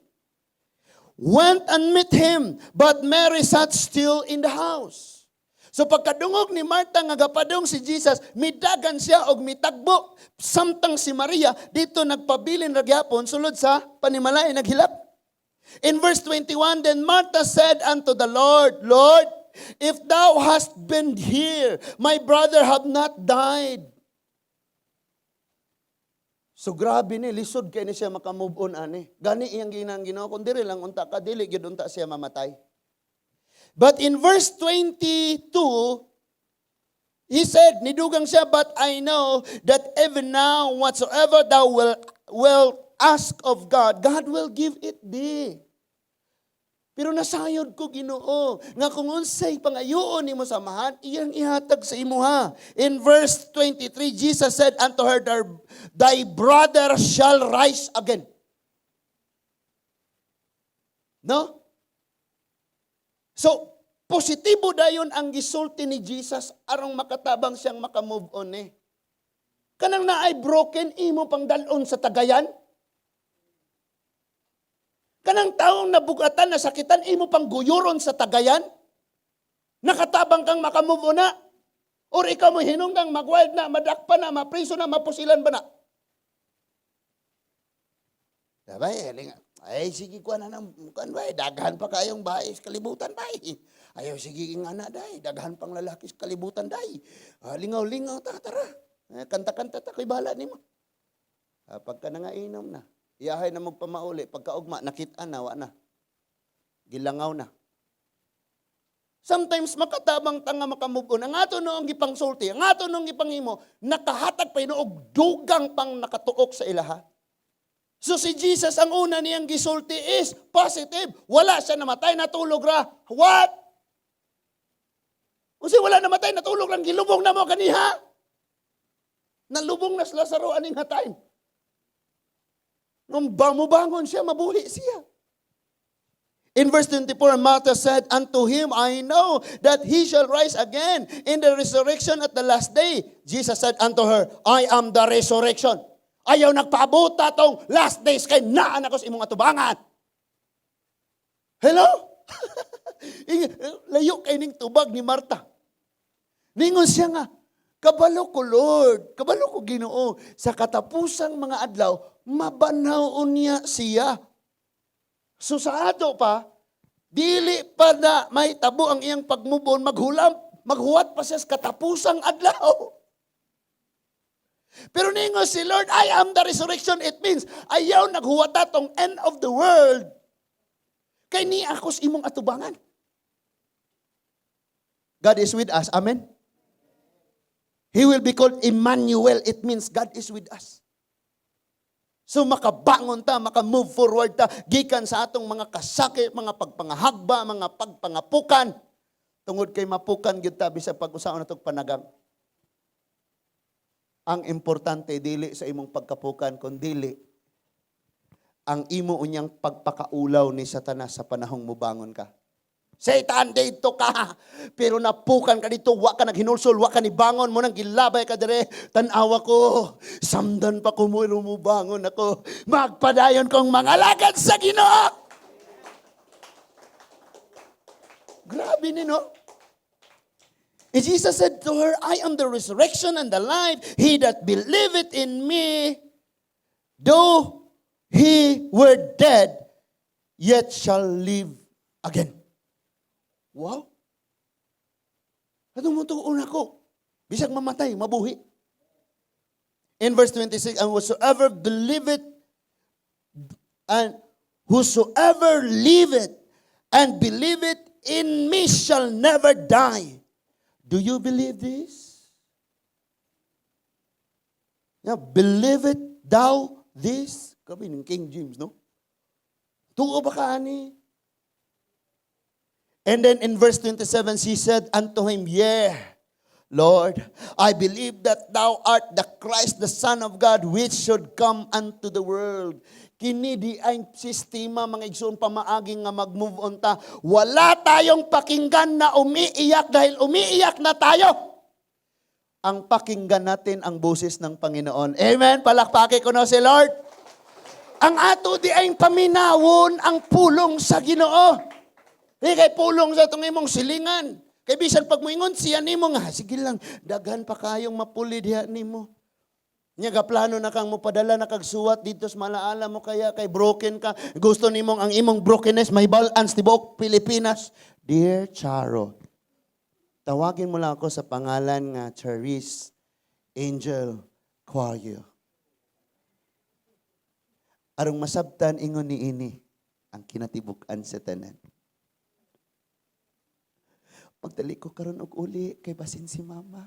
[SPEAKER 1] went and met him, but Mary sat still in the house. So pagkadungog ni Martha nga gapadong si Jesus, midagan siya og mitagbo. Samtang si Maria dito nagpabilin ra gyapon sulod sa panimalay naghilak. In verse 21, then Martha said unto the Lord, Lord, if thou hast been here, my brother have not died. So grabe ni, lisod kay ni siya makamove on ani. Gani iyang ginang Ginoo, kun diri lang unta ka, dili gyud unta siya mamatay. But in verse 22, he said, nidugang siya, but I know that even now, whatsoever thou will ask of God, God will give it thee. Pero nasayod ko Ginoo, nga kung unsay pangayoon nimo samahan, iyang ihatag sa imuha. In verse 23, Jesus said unto her, thy brother shall rise again. No? So, positibo dayon ang gisulti ni Jesus arang makatabang siyang makamove on eh. Kanang naay broken, imo pang dalon sa tagayan. Kanang taong nabugatan, nasakitan, imo pang guyuron sa tagayan. Nakatabang kang makamove on na. Or ikaw mo hinunggang magwild na, madakpa na, mapriso na, mapusilan ba na? Sabay, ay, sige ko na ng kanbay, daghan pa kayong bahay sa kalibutan, bay. Ayaw, sige nga na, day, daghan pang lalaki sa kalibutan, day. Lingaw-lingaw, tara. Kanta-kanta, tako'y bahala ni mo. Pagka na nga inom na, iyahay na magpamauli, pagkaugma, nakita na, na. Gilangaw na. Sometimes makatabang tanga makamove on. Ang ato noong gipang sulti, ang ato noong gipang imo, nakahatag pa inuog dugang pang nakatuok sa ilaha. So si Jesus, ang una niyang gisulti is positive. Wala siya namatay, natulog ra. What? Kasi wala namatay, natulog lang, gilubong na mo kaniha. Nalubong na sa Lazaro, aning hatay. Nung mubangon siya, mabuhi siya. In verse 24, Martha said unto him, I know that he shall rise again in the resurrection at the last day. Jesus said unto her, I am the resurrection. Ayaw nagpaabuta tong last days kay naan ako sa imong atubangan. Hello? Layo kay ning tubag ni Marta. Ningon siya nga, kabalo ko Lord, kabalo ko Ginoo, sa katapusang mga adlaw, mabanaw niya siya. So sa ato pa, dili pa na may tabo ang iyang pagmubon, maghuwat pa siya sa katapusang adlaw. Pero ningo si Lord, I am the resurrection. It means, ayaw naghuwata tong end of the world. Kay ni akos imong atubangan. God is with us. Amen? He will be called Emmanuel. It means God is with us. So makabangon ta, makamove forward ta, gikan sa atong mga kasakit, mga pagpangahagba, mga pagpangapukan. Tungod kay mapukan gyud ta bisag pag-usaon natong panagang. Ang importante dili sa imong pagkapukan kundi ang imo unyang pagpakaulaw ni Satanas sa panahong mubangon ka. Satan, dito ka. Pero napukan ka dito, wa ka naghinulsol, wa ka ni bangon mo nang gilabay ka dire. Tanawa ko, samdan pa ko mo rumubangon ako. Magpadayon kong mga alagad sa Ginoo. Grabe ni no? And Jesus said to her, I am the resurrection and the life. He that believeth in me, though he were dead, yet shall live again. Wow. Ano mo ito una ko? Bisag mamatay, mabuhi. In verse 26, and whosoever liveth and believeth in me shall never die. Do you believe this? Yeah, believeth thou this? Kami ng King James, no? Tuo ba ka, ani? And then in verse 27, she said unto him, Yea, Lord, I believe that thou art the Christ, the Son of God, which should come unto the world. Kini di ay sistema mga igsoon pamaaging nga mag-move on ta. Wala tayong pakinggan na umiiyak dahil umiiyak na tayo. Ang pakinggan natin ang boses ng Panginoon. Amen? Palakpaki ko na si Lord. Ang ato di ay paminawon ang pulong sa Ginoo. Kay pulong sa itong imong silingan. Kay bisan pag moingon siya nimo nga, sige lang, daghan pa kayong mapuli diha nimo. Nya gaplano na kang mopadala na kagsuwat dito sa malaala mo kaya kay broken ka. Gusto nimong ang imong brokenness may balance tibok Pilipinas. Dear Charo, tawagin mo lang ako sa pangalan nga Charis Angel Quario. Arong masabtan ingon ni ini ang kinatibuk-an sa tanan. Pagdali ko karon og uli kay basin si mama.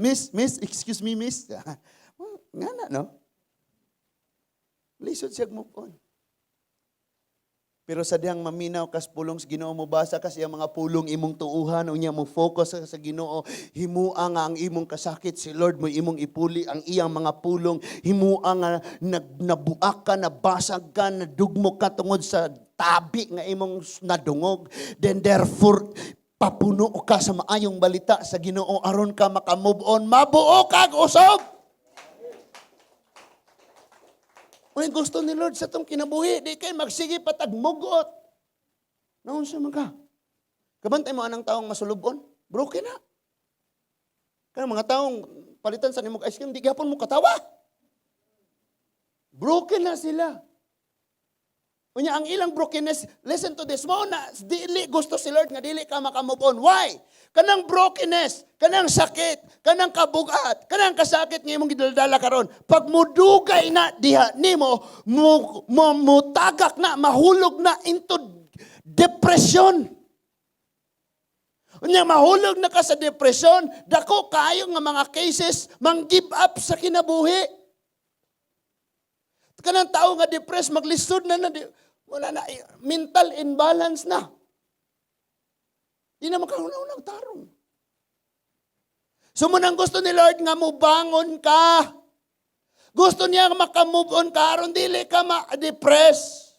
[SPEAKER 1] Miss, excuse me, miss. Nga na, no? Lisod siya move on. Pero sa diyang maminaw kas pulong sa Ginoo mo basa kasi ang mga pulong imong tuuhan unya mo focus sa Ginoo himua nga ang imong kasakit si Lord mo imong ipuli ang iyang mga pulong himua nga nabuak ka nabasag ka nadugmo ka tungod sa tabi nga imong nadungog then therefore papuno ka sa maayong balita sa Ginoo aron ka maka-move on mabuo kag usab. Kung gusto ni Lord sa itong kinabuhi, di kayo magsige patagmugot. Naon siya ka? Kabantay mo anang taong masulubon? Broken na. Kaya mga taong palitan sa nimog ice cream, di gapon mo katawa. Broken na sila. Unya ang ilang brokenness, listen to this, mo na dili gusto si Lord nga dili ka makamove on. Why? Kanang brokenness, kanang sakit, kanang kabugat, kanang kasakit nga imong gidaldala karon. Pag mudugay na diha nimo, mutagak na, mahulog na into depression. Unya mahulog na ka sa depression, dako kayo nga mga cases mang give up sa kinabuhi. Kanang tao nga depressed, maglisod na wala na, mental imbalance na. Di na makahunaw tarong. So munang gusto ni Lord nga mubangon ka. Gusto niya makamove on ka, aron dili ka ma-depress.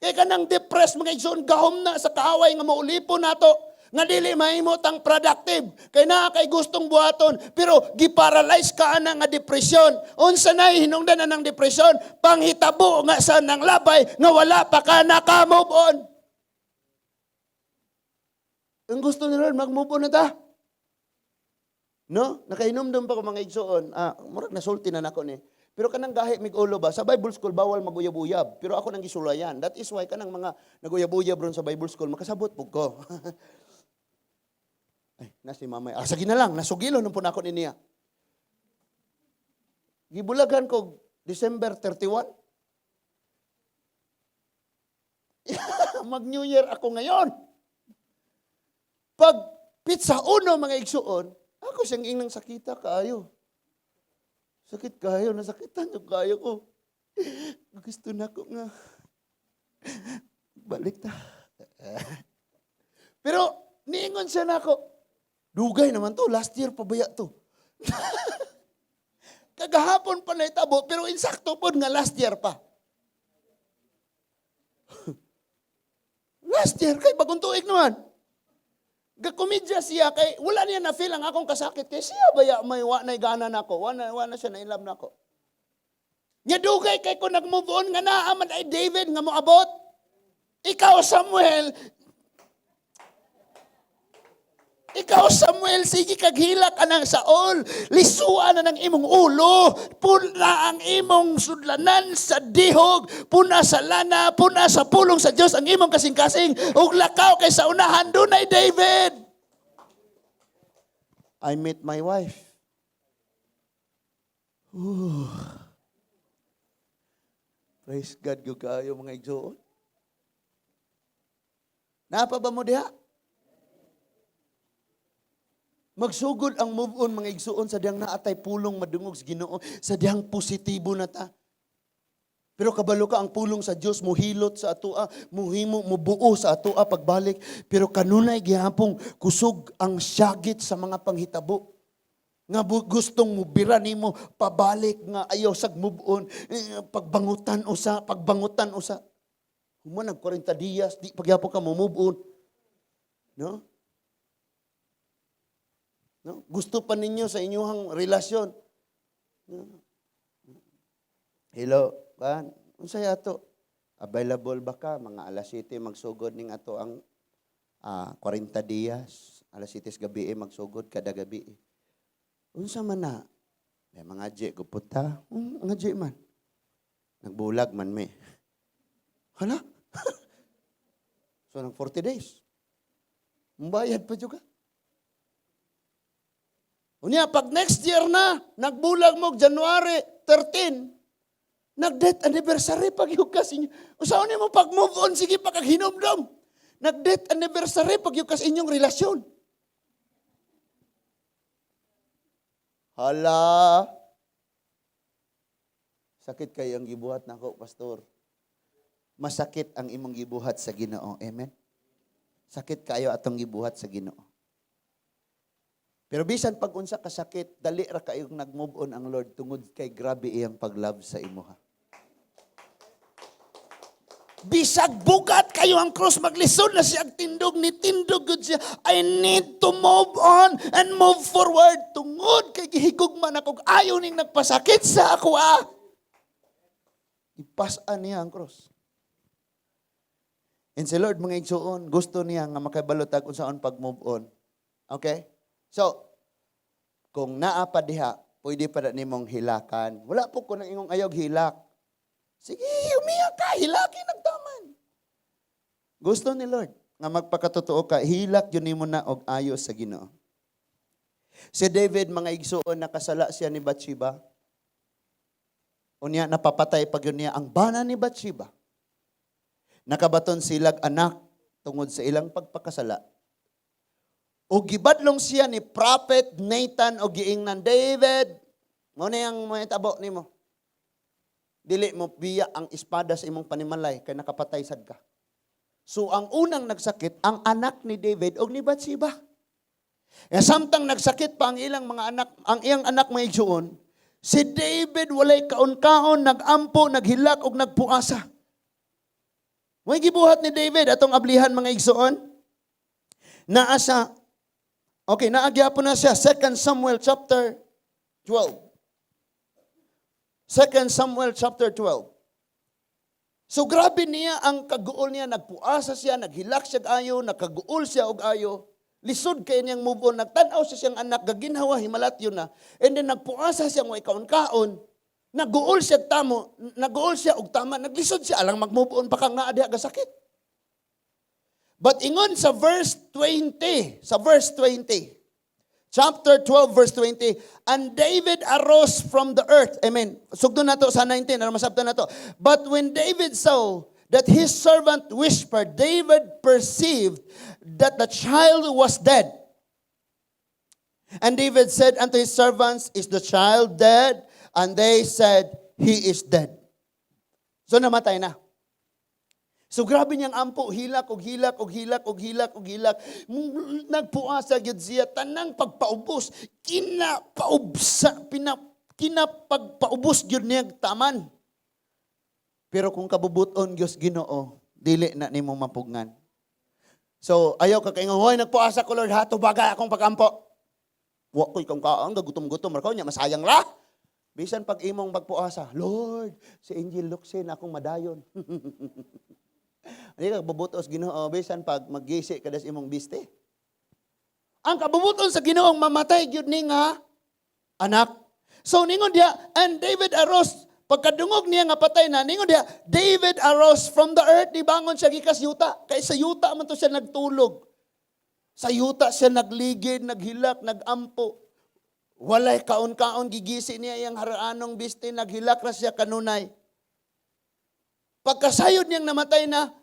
[SPEAKER 1] Kaya ka nang depress, mga igsoon, gahom na sa kaaway nga maulipon nato. Nga dili mahimot ang productive. Kaya na kay gustong buhaton. Pero giparalyze ka na nga depresyon. Unsa na hinungdan na ng depresyon? Panghitabo nga sa nang labay nga wala pa ka naka-move on. Ang gusto ni Lord, mag-move on na ta. No? Nakainom doon pa ko mga igsoon. Murag nasulti na nako ni. Pero kanang gahi mig-ulo ba? Sa Bible school, bawal maguyab-uyab. Pero ako nang gisulayan. That is why kanang mga naguyab-uyab ron sa Bible school, makasabot po ko. Ay, nasi mamay. Sige na lang, nasugilo nung po na ako niya. Gibulagan ko December 31. Mag-New Year ako ngayon. Pag pizza uno mga igsuon, ako siyang inang sakita kayo. Sakit kayo, nasakitan yung kayo ko. Gusto na ko nga. Balik ta. Pero, niingon siya na ako. Dugay naman to, last year pabaya to. Kagahapon pa na itabo, pero insakto po nga last year pa. Last year, kay bagong tuig naman. Gakomedya siya, kay wala niya na-feel ang akong kasakit. Kay siya baya may wanay gana na ako, wana siya na-inlove na ako. Nya dugay kay ko nag-move on nga naaman ay David nga moabot. Ikaw Samuel, Ikaw, Samuel, sige kaghila ka ng Saul. Lisuan na ng imong ulo. Puna ang imong sudlanan sa dihog. Puna sa lana. Puna sa pulong sa Diyos ang imong kasing-kasing. Ug lakaw kay sa unahan dunay David. I met my wife. Ooh. Praise God, yung kayo mga igsoon. Napa ba mo diha? Magsugod ang move on mga igsoon sa diyang naatay pulong madungog sa Ginoo, sa diyang positibo na ta. Pero kabalo ka ang pulong sa Dios muhilot sa atoa, muhimo mubuo sa atoa pagbalik, pero kanunay gihapong kusog ang syagit sa mga panghitabo. Nga gustong mo bira nimo pabalik nga ayaw sag move on, pagbangutan usa. Human nag 40 diyas di pagyapon ka mo move on. No? No? Gusto pa ninyo sa inyong relasyon. Hello, kan? Unsay ato? Available ba ka mga alas 7 magsugod ning ato ang 40 diyas, alas 7 gabi magsugod kada gabi. Unsa man na? May mga je gupot ta. Mga je man. Nagbulag man me. Hala? So nang 40 days. Mbayad pa juga. Unya, pag next year na, nagbulag mo, January 13, nag-death anniversary pag yukas inyo. Usaon mo pag move on, sige pa kag hinumdom. Nag-death anniversary pag yukas inyong relasyon. Hala. Sakit kayo ang gibuhat nako, pastor. Masakit ang imong gibuhat sa Ginoo. Amen? Sakit kayo atong gibuhat sa Ginoo. Pero bisan pag unsa ka sakit, dali ra kayong nag-move on ang Lord tungod kay grabe iyang pag-love sa imuha. Bisag bugat kayo ang cross, maglisod na siya tindog ni tindog gud siya. I need to move on and move forward. Tungod kay gihigugman ako, ayaw ning nagpasakit sa ako Ipasan niya ang cross. And si Lord mga igsoon, gusto niya nga makabalotag kung saan pag-move on. Okay? So, kung naa pa diha, pwede pa na nimong hilakan. Wala po ko nang ingong ayog hilak. Sige, umiyak ka, hilakin nagtaman. Gusto ni Lord nga magpakatotoo ka, hilak yun mo na og ayos sa Ginoo. Si David, mga igsoon, nakasala siya ni Bathsheba. Unya, napapatay pag yun niya ang bana ni Bathsheba. Nakabaton silag anak tungod sa ilang pagpakasala. O gibadlong siya ni Prophet Nathan o giingnan, David, mo na yung mga tabo ni mo. Dili mo biya ang espada sa imong panimalay kay nakapatay sad ka. So ang unang nagsakit ang anak ni David o ni Bathsheba. Samtang nagsakit pa ang ilang mga anak, ang iyang anak may igsuon, si David walay kaon-kaon, nagampo, naghilak og nagpuasa. May gibuhat ni David atong ablihan mga igsuon. Naasa okay, naagyapon na siya 2 Samuel chapter 12. 2 Samuel chapter 12. So grabe niya ang kaguol niya, nagpuasa siya, naghilak siya ayo, nakaguol siya og ayo. Lisod kay niyang move on, nagtanaw siya siyang anak, gaginhawa, himalatyo na. And then nagpuasa siya ng kaon-kaon, naguol siya tamo, naguol siya og tama, naglisod siya, alang mag-move on pa kang naa diha gasakit. But ingon sa verse 20, chapter 12, verse 20, and David arose from the earth. Amen. Sugdo na to sa 19, ano masabtan na to. But when David saw that his servant whispered, David perceived that the child was dead. And David said unto his servants, is the child dead? And they said, he is dead. So namatay na. So grabe niyang ampo, hilak. Nagpuasa gyud siya tanang pagpaubos, kinapagpaubos gyud niya taman. Pero kung kabubuton Dios Ginoo, dili na nimo mapugnan. So ayaw ka kay hoy nagpuasa ko Lord hato bagay akong pagampo. Wa koy kang kaang gutom-gutom ra ko nya masayang ra. Bisan pag imong pagpuasa, Lord, si Angel Luxin akong madayon. Hindi ka babutos Ginoo bisan pag maggisi kada sa imong biste. ang kabubuton sa Ginoong mamatay gyud ni nga anak. So ningon dia, and David arose, pagkadungog niya nga patay na, ningon dia, David arose from the earth, nibangon siya gikas yuta. Kay sa yuta man to siya nagtulog. Sa yuta siya nagligid, naghilak, nagampo. Walay kaon-kaon gigisi niya iyang haraanong biste, naghilak ra siya kanunay. Pagkasayod niyang namatay na,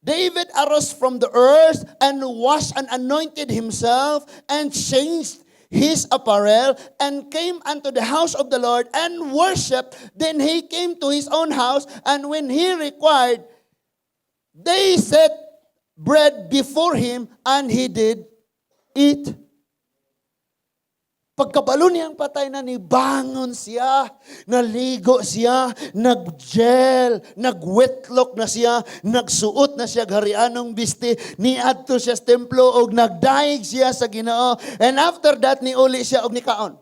[SPEAKER 1] David arose from the earth and washed and anointed himself and changed his apparel and came unto the house of the Lord and worshiped. Then he came to his own house, and when he required, they set bread before him and he did eat. Pagkabalo niyang patay na, nibangon siya, naligo siya, naggel, nagwetlock na siya, nagsuot na siya harianong biste, niadto siya sa templo og nagdaig siya sa Ginoo. And after that, niuli siya og nikaon.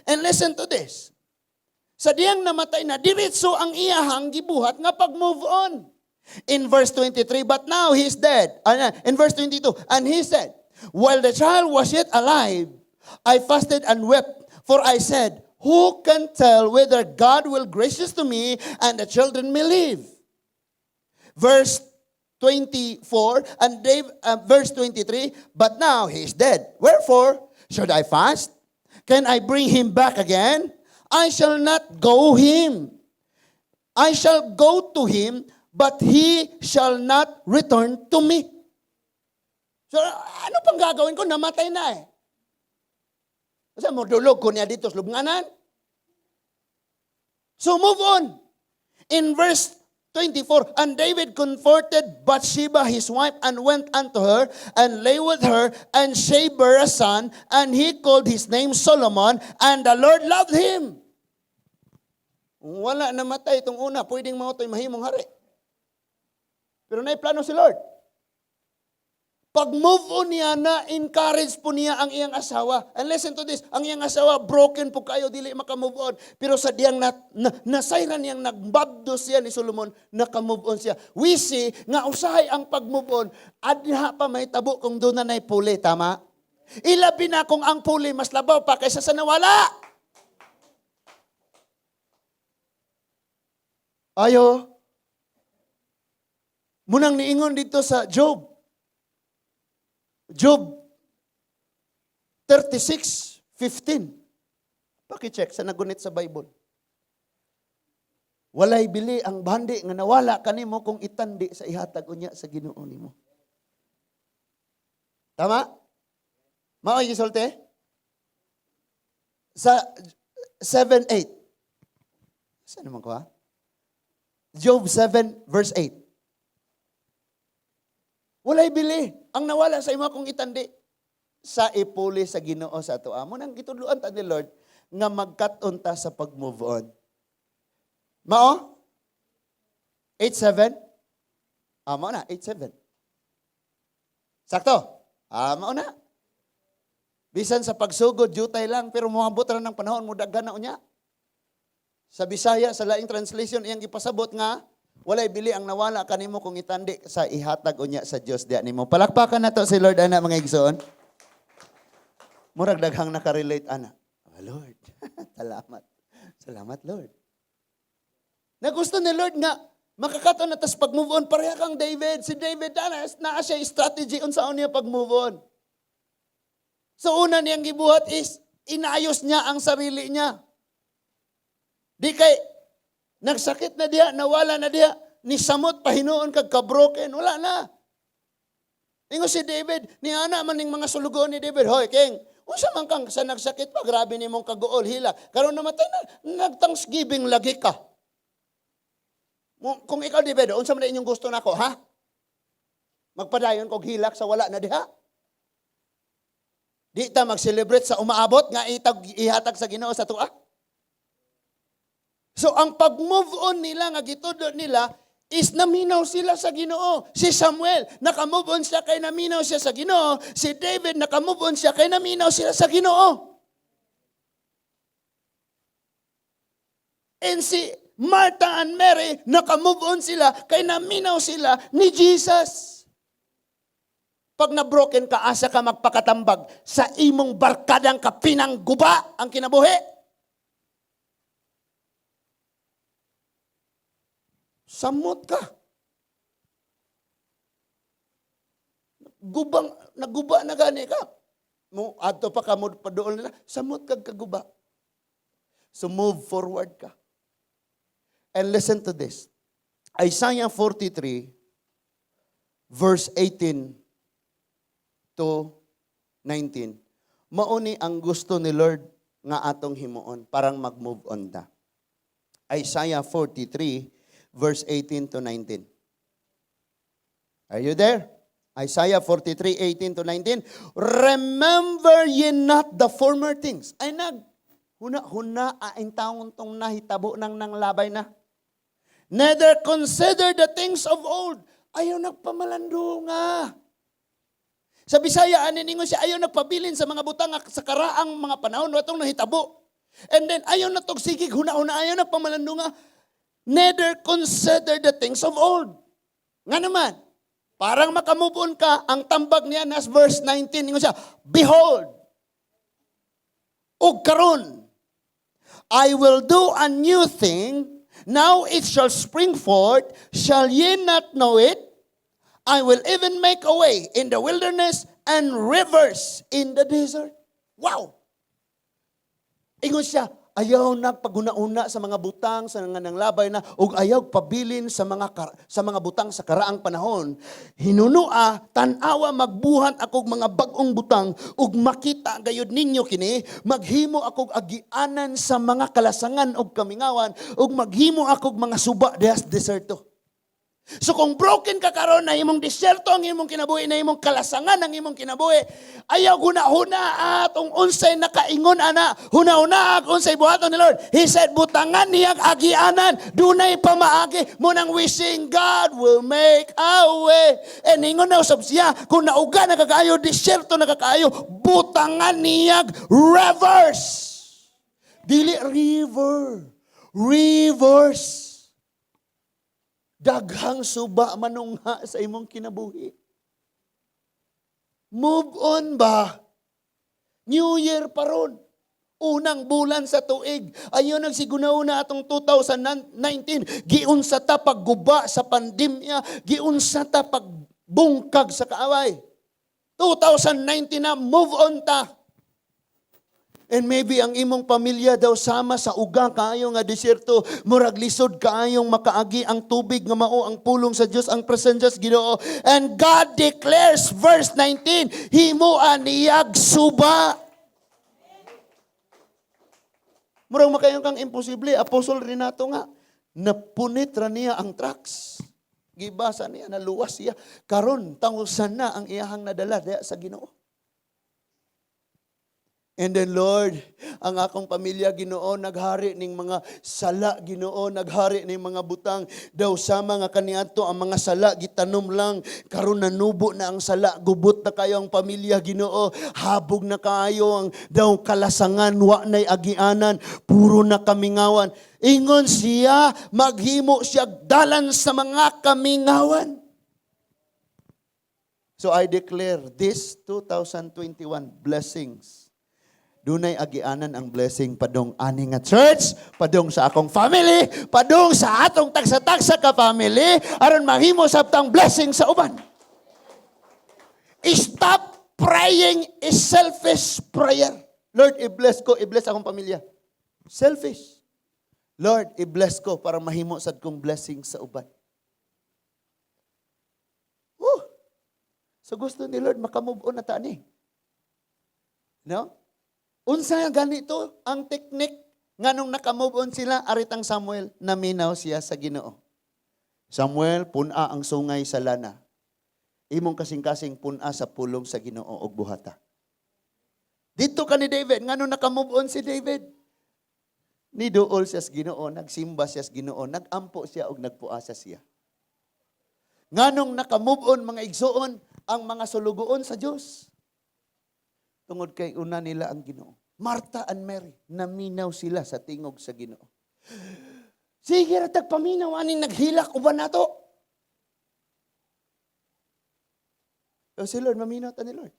[SPEAKER 1] And listen to this. Sa diyang namatay na, diretso ang iyahang gibuhat nga pag-move on. In verse 23, but now he is dead. In verse 22, and he said, while the child was yet alive, I fasted and wept, for I said, who can tell whether God will gracious to me and the children may live? Verse 24 and verse 23, but now he is dead. Wherefore should I fast? Can I bring him back again? I shall not go him. I shall go to him, but he shall not return to me. So, ano pang gagawin ko? Namatay na eh. Kasi modulog ko niya dito sa lubnganan. So, move on. In verse 24, and David comforted Bathsheba his wife and went unto her and lay with her, and she bare a son, and he called his name Solomon, and the Lord loved him. Wala namatay itong una, pwedeng mautoy mahimong hari. Pero naiplano si Lord. Pag move on niya na, encourage po niya ang iyang asawa. And listen to this, ang iyang asawa, broken po kayo, dili makamove on. Pero sa diyang nasayran niyang nagbabdo siya ni Solomon, nakamove on siya. We see, nga usahay ang pag-move on, adha pa may tabo kung doon na naipuli, tama? Ilabi na kung ang puli mas labaw pa kaysa sa nawala. Ayo. Munang niingon dito sa Job. Job 36:15. Paki-check sa nagunit sa Bible. Walay bili ang bandi nga nawala kanimo kung itandi sa ihatag unya sa Ginoo nimo. Tama? Mao gisulti? Sa 7:8. Saan naman ko ha? Job 7 verse 8. Walay bili. Ang nawala sa imo kung itandi sa ipuli sa Ginoo sa ato amo nang gitudloan ta ni Lord nga magkat-on ta sa pag-move on. Mao? 8:7? Mao na, 8:7. Sakto? Mao na. Bisan sa pagsugod, jutay lang, pero moabot ra ng panahon mo daghan na unya. Sa Bisaya, sa laing translation, iyang ipasabot nga, walay bili ang nawala kanimo kung itandi sa ihatag unya sa Dios diha nimo. Palakpakan nato si Lord ana mga igsoon. Murag daghang nakarelate ana. Oh, Lord. Salamat. Salamat Lord. Nagusto ni Lord nga makakaton na tas pag-move on pareha kang David. Si David naa siya strategy unsaon niya pag-move on. So una niyang gibuhat is inayos niya ang sarili niya. Di kay nagsakit na diya, nawala na diya, ni samot pahinuon kag ka-broken, wala na. Ingo si David, ni ana man ning mga sulugon ni David, hoy king, unsa man kang sa nagsakit pa, grabe nimong kaguol hila. Karon namatay na, nag-thanksgiving lagi ka. Kung ikaw David, unsa man inyong gusto nako, ha? Magpadayon kog hilak sa wala na diha. Di ta mag-celebrate sa umaabot nga ihatag sa Ginoo sa tuwa. So ang pag-move on nila nga gitudlo nila is naminaw sila sa Ginoo. Si Samuel, nakamove on siya kay naminaw siya sa Ginoo. Si David, nakamove on siya kay naminaw sila sa Ginoo. And si Martha and Mary, nakamove on sila kay naminaw sila ni Jesus. Pag na-broken ka, asa ka magpakatambag sa imong barkadang kapinang guba ang kinabuhi. Samot ka. Naguba na gani ka. Mo adto pa ka mo paduol nila, samot kag kaguba. So move forward ka. And listen to this. Isaiah 43 verse 18 to 19. Mauni ang gusto ni Lord nga atong himuon, parang mag-move on ta. Isaiah 43 verse 18 to 19. Are you there? Isaiah 43, 18 to 19. Remember ye not the former things. Ay huna aing taon tong nahitabo nang labay na. Neither consider the things of old. Ayaw nagpamalando nga. Sa Bisaya, aningon siya, ayaw nagpabilin sa mga butang sa karaang mga panahon, watong nahitabo. And then, ayaw na togsigig, huna-huna, ayaw nagpamalando nga. Neither consider the things of old. Nga naman, parang makamove on ka, ang tambag niya, nas verse 19, ningon siya, behold, ug karon, I will do a new thing, now it shall spring forth, shall ye not know it? I will even make a way in the wilderness and rivers in the desert. Wow! Ingon siya, ayaw nagpaguna-una sa mga butang sa nga nang labay na ug ayaw pabilin sa mga butang sa karaang panahon. Hinunua tan-awa magbuhat akog mga bag-ong butang ug makita gayud ninyo kini, maghimo akog agianan sa mga kalasangan ug kamingawan ug maghimo akog mga suba dihas deserto. So kung broken ka karon na imong disyerto ang imong kinabuhi, na imong kalasangan ang imong kinabuhi, ayaw huna-huna at unsay nakaingon ana, huna-huna at unsay buhaton ni Lord. He said, butangan niyag agianan, dunay pamaagi, munang wishing God will make a way. And ingon na usab siya, kung nauga na kakayo, disyerto na kakayo, butangan niyag rivers. Dili river, rivers. Daghang suba manungha sa imong kinabuhi. Move on ba? New Year pa ron. Unang bulan sa tuig. Ayun nagsigunaw na atong 2019. Giunsa ta pagguba sa pandemya. Giunsa ta pagbungkag sa kaaway. 2019 na, move on ta. And maybe ang imong pamilya daw sama sa uga kaayo nga disyerto, murag lisod kaayong makaagi ang tubig nga mao ang pulong sa Dios, ang presensya sa Ginoo. And God declares, verse 19, himuan niyag suba. Murag makayon kang imposible, Apostol Renato nga, napunit ra niya ang tracks. Gibasa niya, naluwas siya. Karon, tangusan na ang iyahang nadala diya sa Ginoo. And then Lord, ang akong pamilya Ginoo naghari ning mga sala Ginoo, naghari ning mga butang daw sama nga kaniadto ang mga sala gitanom lang karon nanubo na ang sala, gubot na kayo ang pamilya Ginoo, habog na kayo ang daw kalasangan, wa nay agianan, puro na kamingawan. Ingon siya, maghimo siya dalan sa mga kamingawan. So I declare this 2021 blessings. Dunay agianan ang blessing padong ani nga church, padong sa akong family, padong sa atong tagsa-tagsa ka family, aron mahimo sabtang blessing sa uban. Stop praying is selfish prayer. Lord, i-bless ko, i-bless akong pamilya. Selfish. Lord, i-bless ko para mahimo sad kong blessing sa uban. So gusto ni Lord makamove on na ta ni. No? Unsa ganito ang teknik nganong nakamove on sila, aritang Samuel, naminaw siya sa Ginoo. Samuel, puna ang sungay sa lana. Imong kasing-kasing puna sa pulong sa Ginoo og buhata. Dito ka ni David, nganong nakamove on si David? Niduol siya sa Ginoo, nagsimba siya sa Ginoo, nagampo siya og nagpuasa siya. Nganong nakamove on mga igsoon ang mga sulugoon sa Dios? Tungod kay una nila ang Ginoo. Martha and Mary, naminaw sila sa tingog sa Ginoo. Sige ra tagpaminaw aning naghilak uban nato. So si Lord, maminaw ta ni Lord.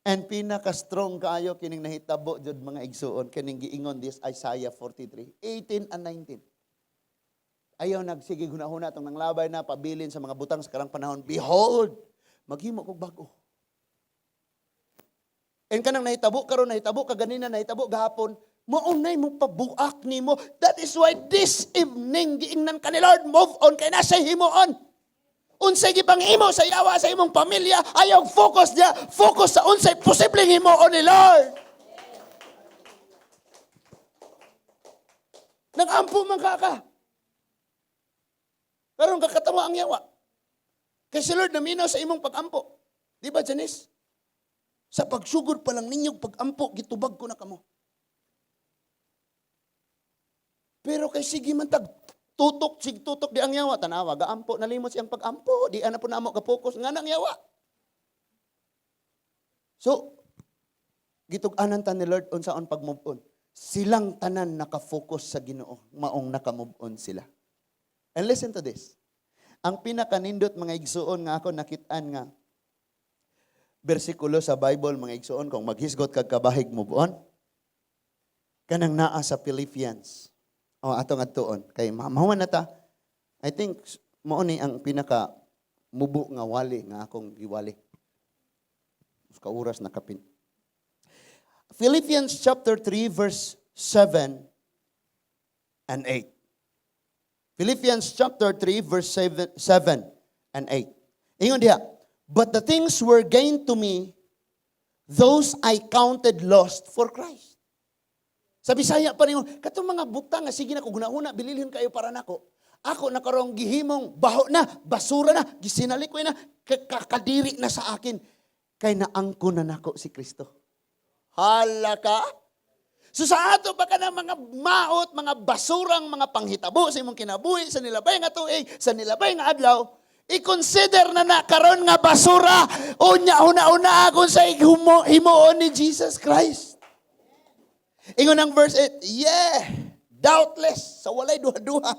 [SPEAKER 1] And pinaka-strong kaayo kining nahitabo jud mga igsuon kining giingon this Isaiah 43, 18 and 19. Ayaw nagsige hunahuna tong nanglabay na pabilin sa mga butang sa karang panahon. Behold, maghimo kog bag-o. And kanang nahitabo karon, nahitabo kaganina, nahitabo gahapon, maunay mo pabuak nimo. That is why this evening giingnan ka ni Lord, move on kay nasa himuon. Unsay gipanghimo sa yawa sa imong pamilya, ayaw focus niya, focus sa unsay posibleng himuon ni Lord. Nag-ampo man ka. Karon kakatawa ang yawa. Kay si Lord naminaw sa imong pag-ampo. Di ba, Janice? Sa pagsugod pa lang ninyong pag-ampo, gitubag ko na kamo. Pero kay sige man tag tutok di ang yawa, tanawa, gaampo, nalimot siyang pag-ampo, di ana po na mo ka-focus nga nang yawa. So, gitug-anan ta ni Lord unsaon pag-move on. Silang tanan naka-focus sa Ginoo, maong naka-move on sila. And listen to this. Ang pinakanindot mga igsuon nga ako nakitaan nga bersikulo sa Bible mga igsuon kung maghisgot kag kabahig move on. Kanang naa sa Philippians. O atong adtuon kay mahuman na ta. I think mao ni ang pinaka mubo nga wali nga akong giwali. Ka oras na kapin. Philippians chapter 3 verse 7 and 8. Philippians chapter 3 verse 7 and 8. Ingon diha, but the things were gained to me, those I counted lost for Christ. Sa Bisaya pa rin, katong mga butang nga sige na ko gunahuna, bililhin kayo para nako. Ako nakarong gihimong baho na, basura na, gisinalikoy na, kakadiri na sa akin. Kay naangko na nako si Kristo. Hala ka? So sa ato pa ka na mga maot, mga basurang, mga panghitabo sa imong kinabuhi, sa nilabay nga tuig, sa nilabay nga adlaw, i-consider na karon nga basura, unya una akong sa himuon ni Jesus Christ. Ingon ang verse 8, doubtless, sa walay duha-duha.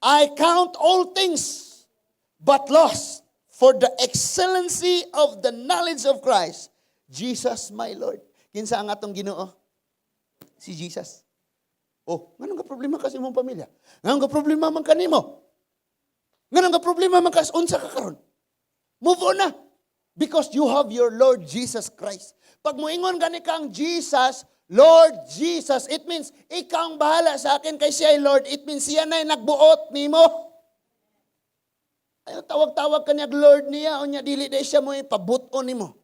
[SPEAKER 1] I count all things but lost for the excellency of the knowledge of Christ, Jesus my Lord. Kinsa ang atong Ginoo? Si Jesus. Oh, nganong ka problema kasi imong pamilya? Nganong ka problema man kanimo? Nganong ka problema man kas unsa ka karon? Move on na. Because you have your Lord Jesus Christ. Pag moingon gani kang Jesus, Lord Jesus, it means ikaw ang bahala sa akin kay siya ay Lord. It means siya na nagbuot nimo. Ay tawag-tawag kanya Lord niya o niya dili day siya mo ipabuton nimo.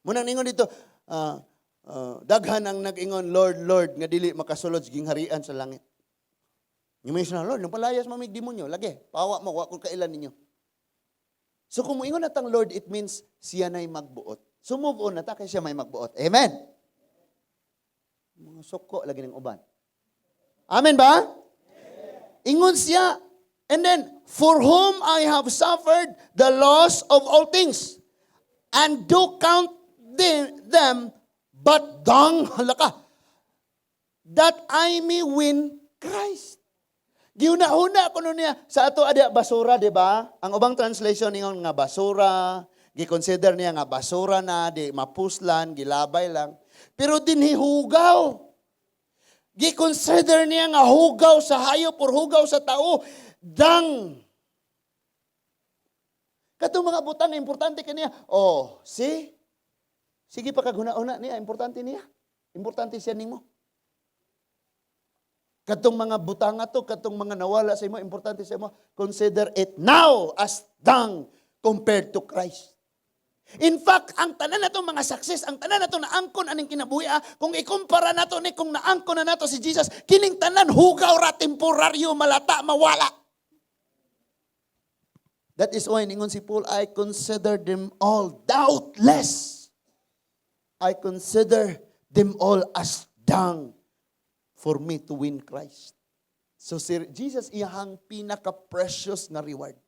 [SPEAKER 1] Munang ningon dito, daghan ang nag-ingon Lord, Lord nga dili makasulod sa gingharian sa langit. Yung may na Lord, nang palayas mamig demonyo, lagi, pawa mo wa kung kailan ninyo. So kung moingon natang Lord, it means siya na'y magbuot. So move on na ta kay siya may magbuot. Amen. Mga suko lagi ng uban. Amen ba? Ingon siya. And then, for whom I have suffered the loss of all things, and do count them but dung, halaka, that I may win Christ. Giuna-una ko niya sa ato ada basura, di ba? Ang ubang translation ningon nga basura, gi-consider niya nga basura na, di mapuslan, gilabay lang. Pero dinhihugaw. Gi-consider niya nga hugaw sa hayop or hugaw sa tao, dang. Katong mga butang importante kaniya. Oh, see? Sige pa kaguna-una niya, importante niya. Importante siya nimo. Katong mga butang to, katong mga nawala sa imo, importante sa imo, consider it now as dung compared to Christ. In fact, ang tanan nato mga success, ang tanan nato na angkon aning kinabuhi, kung ikumpara nato ni kung naangkon na nato si Jesus, kining tanan hugaw ra temporaryo, malata, mawala. That is why ningon si Paul, I consider them all doubtless. I consider them all as dung for me to win Christ. So si Jesus iyang pinaka-precious na reward.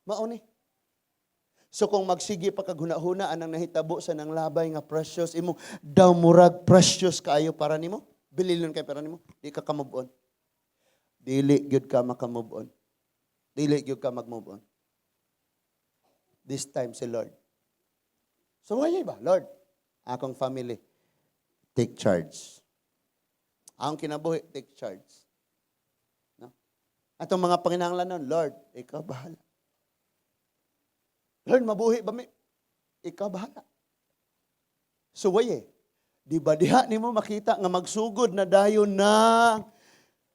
[SPEAKER 1] Mauni. So kung magsige pa kaghuna-huna anang nahitabo sa nang labay nga precious imo, daw murag precious kaayo para nimo, bililon kay para nimo, di ka ka-move on. Dili gyud ka maka-move on. Dili gyud ka mag-move on. This time si Lord. So ngayon ba, Lord, akong family, take charge. Akong kinabuhi, take charge. No? Atong mga panginahanglan nun, Lord, ikaw bahala. Lord, mabuhi ba mi? Ikaw bahala. So waye, di ba diha ni mo makita nga magsugod na dayon na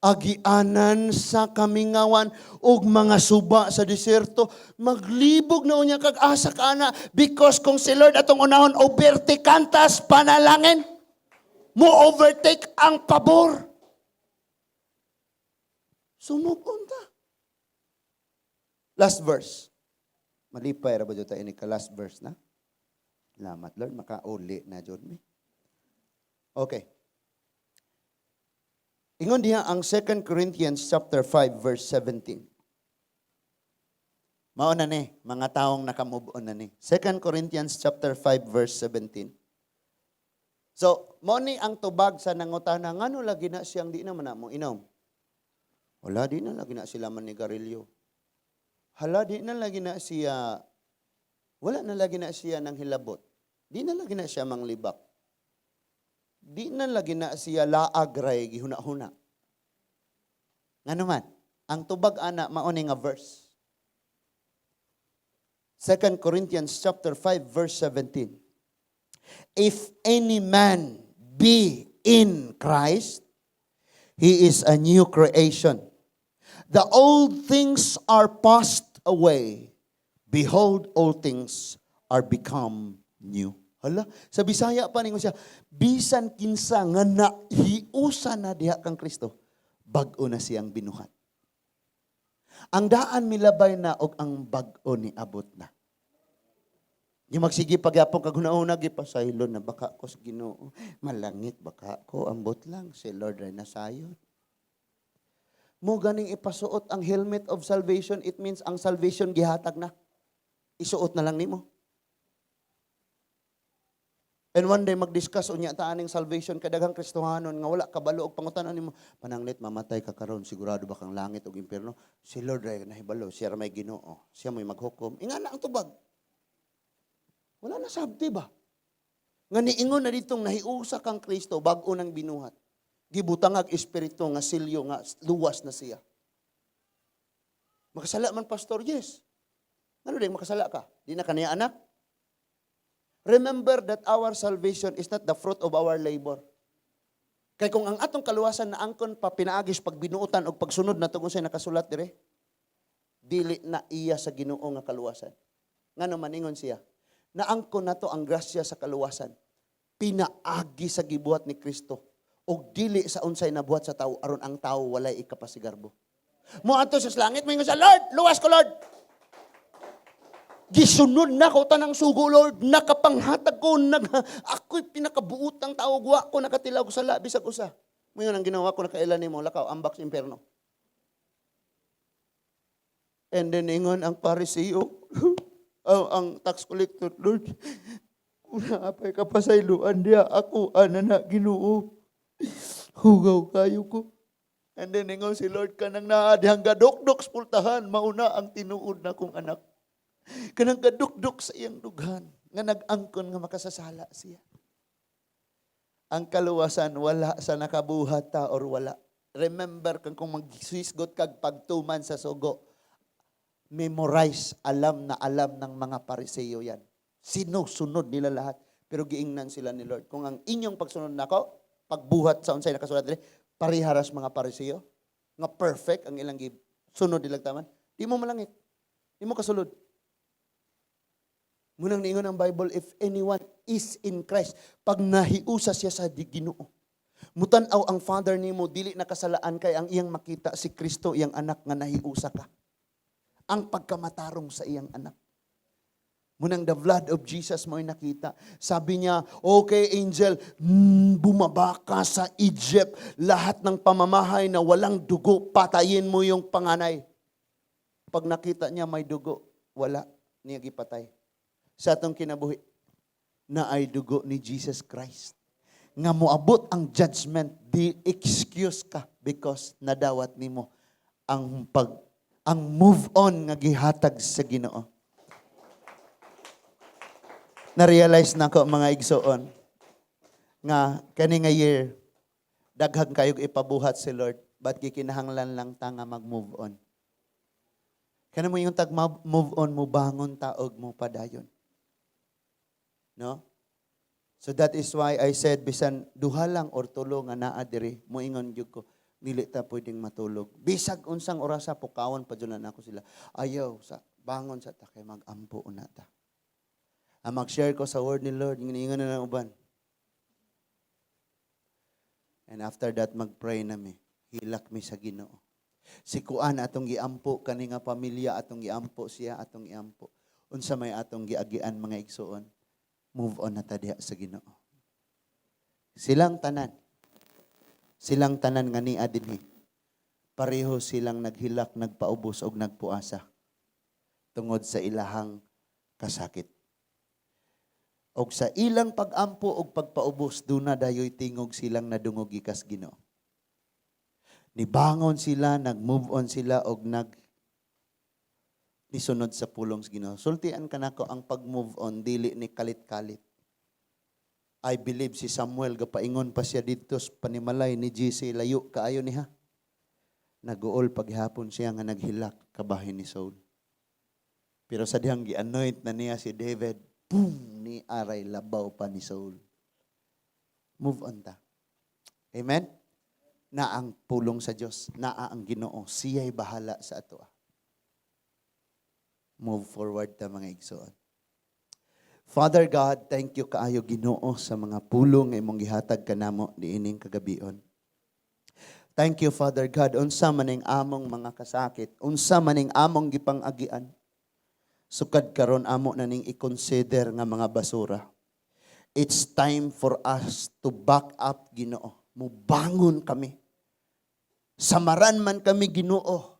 [SPEAKER 1] agianan sa kamingawan ug mga suba sa desierto, maglibog na unya kag asa kana because kung si Lord atong unahon overtikantas panalangin, mo overtake ang pabor. Sumugod ta. Last verse. Malipay ra ba jud ta ini ka last verse na? Salamat Lord, makauli na jud mi. Okay. Ingon diha ang 2 Corinthians chapter 5 verse 17. Mao na ni mga taong nakamove on na ni. 2 Corinthians chapter 5 verse 17. So, mo ni ang tubag sa nangutana ngano lagi na siyang di naman na mo inom. Wala di na lagi na sila manigarilyo. Hala di na lagi na siya wala na lagi na siya nang hilabot. Di na lagi na siya manglibak. Di na lagi na siya laagray gihuna-huna. Ngano man, ang tubag ana mao ni nga verse. 2 Corinthians chapter 5 verse 17. If any man be in Christ, he is a new creation. The old things are passed away. Behold, all things are become new. Hala, sa Bisaya pa ningon siya, bisan kinsa nga nahiusa na diha kang Kristo, bag-o na siyang binuhat. Ang daan milabay na og ang bag-o ni abot na. Yung magsige pagyapon kag hunahuna gipasaylo na baka ko sa Ginoo, malangit baka ko ambot lang si Lord ray nasayon. Mo ganing ipasuot ang helmet of salvation, it means ang salvation gihatag na. Isuot na lang nimo. And one day mag-discuss unya ta aning salvation kay daghang Kristohanon nga wala kabalo og pangutanon nimo, pananglit mamatay ka karon sigurado ba kang langit ug impierno? Si Lord ray nahibalo, siya ra may Ginoo, siya may maghukom. Ingana ang tubag. Wala na sabti ba? Nga niingon na ditong nahiusa kang Kristo bag-o nang binuhat. Gibutang ag espiritu nga silyo nga luwas na siya. Makasala man pastor, yes. Ano din makasala ka? Di na kaniya anak? Remember that our salvation is not the fruit of our labor. Kay kung ang atong kaluwasan na angkon pa pinaagis pag binuutan o pagsunod na tungkol sa nakasulat dire, dili na iya sa Ginoo nga kaluwasan. Ngano maningon siya? Naangkon na to ang grasya sa kaluwasan. Pinaagi sa gibuhat ni Kristo o dili sa unsay nabuhat sa tao aron ang tao walay ikapasigarbo. Mo ato sa langit moingon sa Lord, luwas ko Lord. Gisunod na ko tanang sugo Lord, nakapanghatag ko ako'y pinakabuutang tao guwa ko nakatilaw ko sa labi sa usa. Moingon ang ginawa ko nakailan nimo lakaw ambak sa impierno. And then ingon ang Pariseo, ang tax collector, Lord, una apay kapasayloan diya ako na Ginoo. Hugaw kayo ko. And then ingon si Lord kanang naa dihang gadokdok pultahan mauna ang tinuod na kong anak. Kanang gadukdok sa iyang dughan nga nag-angkon nga makasasala siya. Ang kaluwasan wala sa nakabuhat ta or wala. Remember kung mag-swisgot kag pagtuman sa sugo, memorize, alam na alam ng mga Pariseo yan. Sinusunod nila lahat. Pero giingnan sila ni Lord. Kung ang inyong pagsunod nako, pagbuhat sa unsay nakasulat diri, pariharas mga Pariseo, nga perfect ang ilang sunod nilang taman, di mo malangit. Di mo kasulod. Munang niingon ang Bible, if anyone is in Christ, pag nahiusa siya sa Ginoo, mutanaw ang Father nimo dili nakasalaan kay ang iyang makita si Kristo iyang anak nga nahiusa ka. Ang pagkamatarong sa iyang anak. Munang the blood of Jesus mo'y nakita. Sabi niya, okay angel, bumaba ka sa Egypt. Lahat ng pamamahay na walang dugo, patayin mo yung panganay. Pag nakita niya may dugo, wala niya gipatay. Sa atong kinabuhi, na ay dugo ni Jesus Christ. Nga moabot ang judgment, di excuse ka because nadawat nimo ang move on nga gihatag sa Ginoo. Na-realize na ko mga igsoon nga kani nga year daghang kayog ipabuhat si Lord but gikinahanglan lang ta nga mag-move on. Kana mo yung move on mo bangon taog mo padayon. No? So that is why I said bisan duha lang or tulo nga naa diri moingon gyud ko dili ta pwedeng matulog. Bisag unsang orasa pukawon pa jud ako sila. Ayaw sa bangon sa ta kay mag-ampo una ta. Mag-share ko sa word ni Lord, ingon na ng uban. And after that, mag-pray na mi. Hilak mi sa Ginoo. Si Kuan atong giampo, kani nga pamilya atong giampo, siya atong giampo. Unsa may atong giagian mga igsoon, move on na ta diha sa Ginoo. Silang tanan nga ni adinhi. Pareho silang naghilak, nagpaubos og nagpuasa tungod sa ilahang kasakit. Og sa ilang pag-ampo og pagpaubos, duna dayoy tingog silang nadungog gikas Ginoo. Nibangon sila, nag-move on sila og nisunod sa pulong sa Ginoo. Sultian kanako ang pag-move on dili ni kalit-kalit. I believe si Samuel gapaingon pa siya dito sa panimalay ni GC layo kaayo niha. Naguol paghapon siya nga naghilak kabahin ni Saul. Pero sa dihang gi-anoint na niya si David, boom, ni aray labaw pa ni Saul. Move on ta. Amen? Na ang pulong sa Diyos, naa ang Ginoo, siya'y bahala sa ato. Move forward ta mga igsoon. Father God, thank you kaayo Ginoo sa mga pulong nga imong gihatag kanamo niining kagabion. Thank you Father God, unsa maning among mga kasakit, unsa maning among gipang-agian. Sukad karon amo na ning i-consider nga mga basura. It's time for us to back up Ginoo. Mubangon kami. Samaran man kami Ginoo.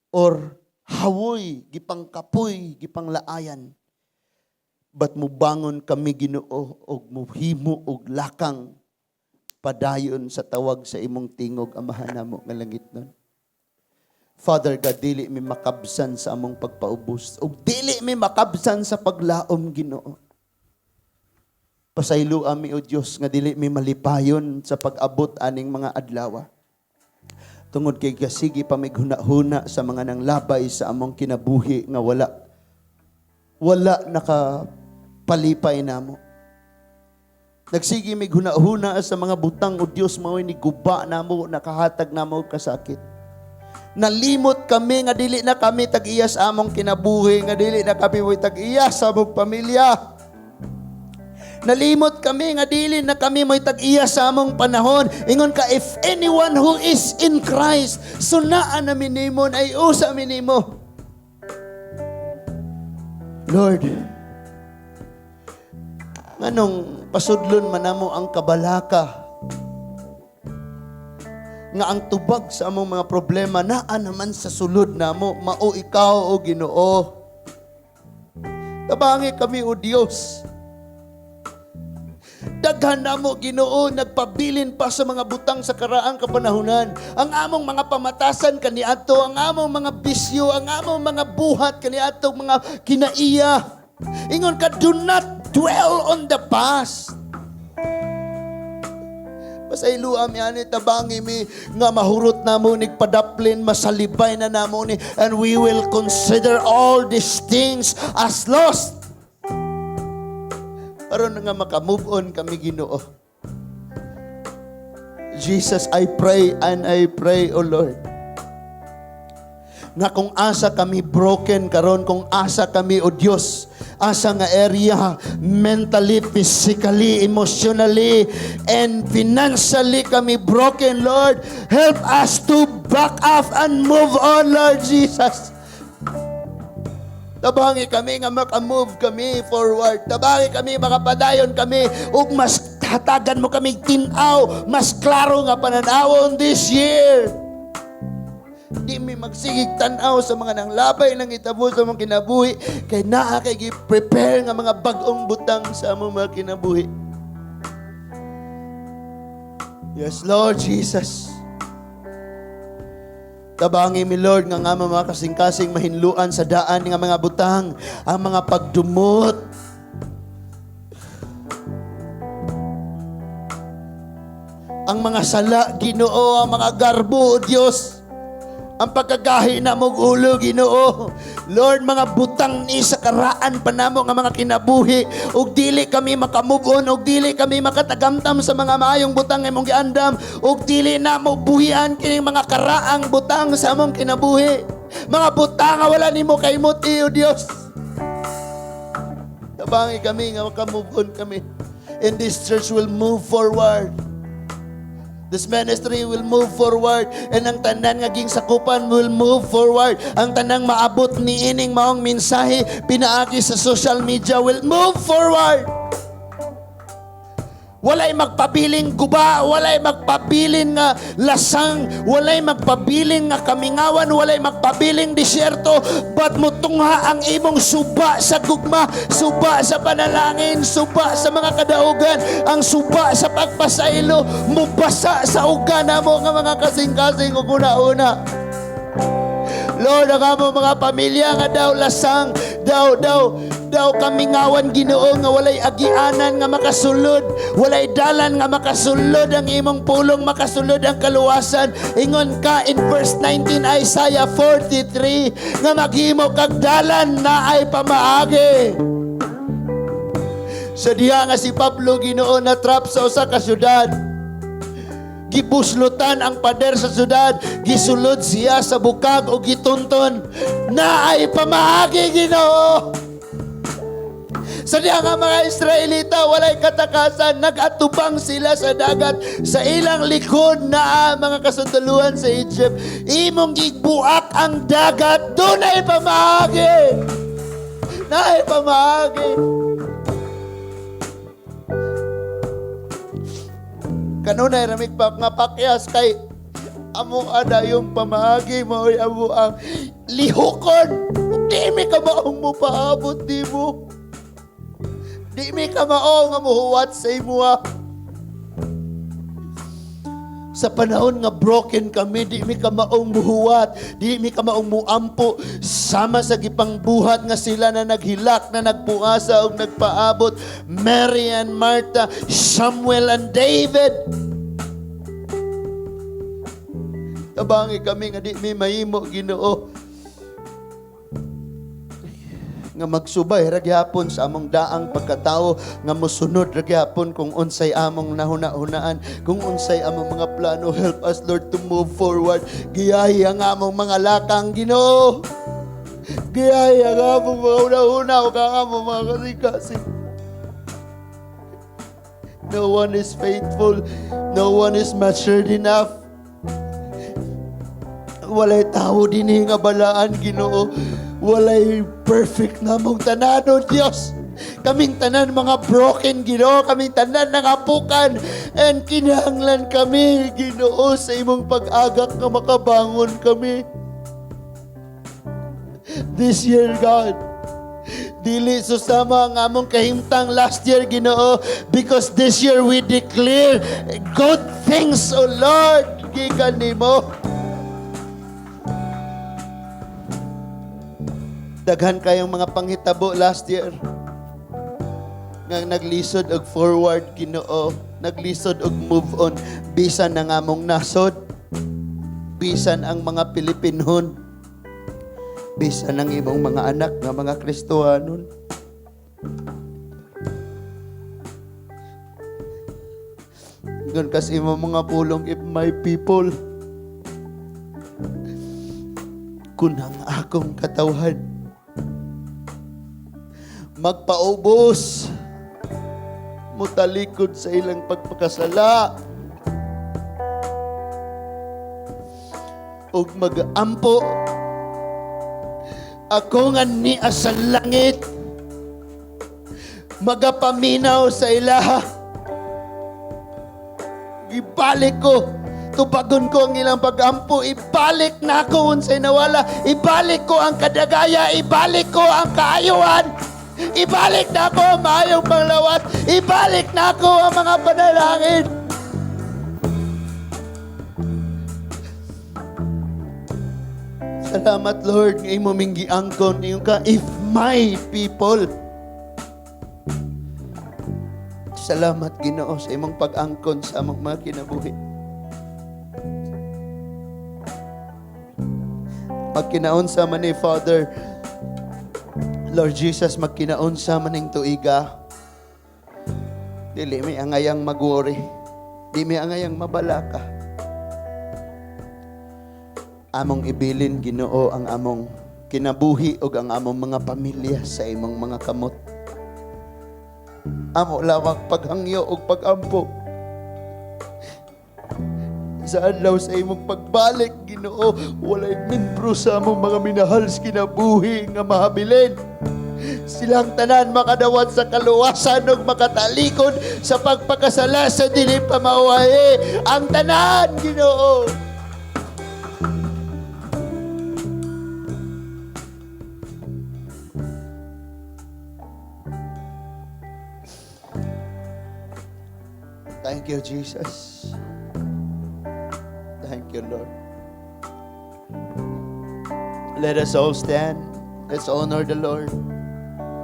[SPEAKER 1] Or hawoy, gipangkapoy, gipanglaayan. But mubangon kami Ginoo og muhimo og lakang padayon sa tawag sa imong tingog amahan namo nga langit nun. Father God, dili mi makabsan sa among pagpaubos. O dili mi makabsan sa paglaom Ginoo. Pasaylo ami o Diyos nga dili mi malipayon sa pag-abot aning mga adlaw. Tungod kay kasigi pa may huna-huna sa mga nanglabay sa among kinabuhi nga wala nakapalipay namo. Nagsigi may huna-huna sa mga butang o Diyos mao ni guba namo, nakahatag namo kasakit. Nalimot kami nga dili na kami tag-iya sa among kinabuhi, nga dili na kami mo'y tag-iya sa among pamilya. Nalimot kami nga dili na kami mo'y tag-iya sa among panahon. Ingon ka, if anyone who is in Christ, sunaan na minimon ay usa minimo. Lord, nganong pasudlon man namo ang kabalaka nga ang tubag sa among mga problema naa naman sa sulod namo, mao ikaw o Ginoo. Tabangi kami o Dios. Daghan namo Ginoo, nagpabilin pa sa mga butang sa karaang kapanahunan. Ang among mga pamatasan kaniadto, ang among mga bisyo, ang among mga buhat kaniadto, mga kinaiya. Ingon ka, do not dwell on the past. Pasaylo ami ani tabangi mi nga mahurot namo nig padaplin, masalibay na namo ni, and we will consider all these things as lost. Aron nga maka-move on kami Ginoo. Jesus, I pray and I pray, O Lord, nga kung asa kami broken karon, kung asa kami o Dios, asa nga area mentally, physically, emotionally, and financially kami broken, Lord, help us to back up and move on, Lord Jesus. Tabangi kami nga maka-move kami forward. Tabangi kami, makapadayon kami, ug mas hatagan mo kami tinaw, mas klaro nga pananawon this year. Di mi magsigig tanaw sa mga nanglabay ng itabo sa mga kinabuhi, kay naa kay gi-prepare nga mga bag-ong butang sa among mga kinabuhi. Yes, Lord Jesus. Tabangi mi Lord nga mga kasing-kasing mahinluan sa daan nga mga butang, ang mga pagdumot, ang mga sala, Ginoo, ang mga garbo, O Dios. Ang pagkagahi na mong ulo, Ginoo. Lord, mga butang ni sa karaan pa namo nga mga kinabuhi, ug dili kami makamove on, ug dili kami makatagamtam sa mga maayong butang nga imong giandam, ug dili na mo buhian kining mga karaang butang sa among kinabuhi. Mga butang nga wala nimo kaimot, O Dios. Tabangi kami nga makamove on kami. And this church will move forward. This ministry will move forward, and ang tanan nga ging sakupan will move forward. Ang tanang maabot ni ining maong mensahe pinaagi sa social media will move forward. Walay magpabiling guba, walay magpabiling nga lasang, walay magpabiling nga kamingawan, walay magpabiling disyerto, but mutungha ang imong suba sa gugma, suba sa panalangin, suba sa mga kadaugan, ang suba sa pagpasailo, mubasa sa uga namo nga mga kasing-kasing ug una-una. Lord, ang among mga pamilya nga daw lasang, daw kamingawan, Ginoo, nga walay agianan nga makasulod, walay dalan nga makasulod ang imong pulong, makasulod ang kaluwasan. Ingon ka in verse 19 Isaiah 43 nga maghimo kag dalan na ay pamaagi. Sa diha nga si Pablo, Ginoo, na trap sa usa ka syudad. Gibuslutan ang pader sa syudad, gisulod siya sa bukag o gitunton na ay pamaagi, Ginoo. Sa diha nga mga Israelita walay katakasan, nagatubang sila sa dagat, sa ilang likod na mga kasundalohan sa Egypt. Imong gigbuak ang dagat, doon ay pamaagi. Na ay pamaagi. Kanunay ramig pa nga pakyas kay amo ada yung pamahagi mo ay amo ang lihokon. Di mi ka maong mo paabot di mo. Di mi ka maong nga muhuwat sa imuha. Sa panahon nga broken kami, di mi ka maong muhuwat, di mi ka maong muampo, sama sa gipang buhat nga sila na naghilak, na nagpuasa o nagpaabot, Mary and Martha, Samuel and David. Tabangi kami nga di mi mahimo, Ginoo, nga magsubay ragyapon sa among daang pagkatao, nga mosunod ragyapon kung unsay among nahuna-hunaan, kung unsay among mga plano. Help us, Lord, to move forward. Giyahi ang among mga lakang, Ginoo. Giyahi ang among mga una-una o ang among mga kasing-kasing. No one is faithful. No one is matured enough. Walay tao din nga balaan, Ginoo. Walay perfect na mong tanan, O Diyos. Kaming tanan mga broken, Ginoo. Kaming tanan nangapukan. And kinahanglan kami, Ginoo, sa imong pag-agak na makabangon kami. This year, God, dili susama ang among kahimtang last year, Ginoo, because this year we declare good things, O Lord, gikan nimo. Daghan kayong mga panghitabo last year nga naglisod og forward, Ginoo, naglisod og move on, bisan ang among nasod, bisan ang mga Pilipinhon, bisan ang imong mga anak nga mga Kristohanon. Ngon kasi imong mga pulong, if my people kunang akong katawhan magpaubos, mutalikod sa ilang pagpakasala, ug mag-ampo, ako nga niya sa langit, magapaminaw sa ilaha, ibalik ko, tubagon ko ang ilang pag-ampo, ibalik na ako unsay nawala, ibalik ko ang kadagaya, ibalik ko ang kaayuhan, ibalik na ako ang maayong panglawat, ibalik na ako ang mga panalangin. Salamat, Lord, ng imo ming giangkon niyo ka, if my people. Salamat, Ginoo, sa imong pag-angkon sa among mga kinabuhi. magkinaunsa man ni Father, Lord Jesus, magkinaunsa man ning tuiga. Dili may angayang mag-worry. Di may angayang mabalaka. Among ibilin, Ginoo, ang among kinabuhi o ang among mga pamilya sa imong mga kamot. Amo lamang paghangyo o pagampo. Sa adlaw sa imong pagbalik, Ginoo, walay minpro sa among mga minahal sa kinabuhi nga mahabilin. Silang tanan makadawat sa kaluwasan ug makatalikod sa pagpakasala sa dili pamawahi. Ang tanan, Ginoo. Thank you, Jesus. Thank you, Lord. Let us all stand. Let's honor the Lord.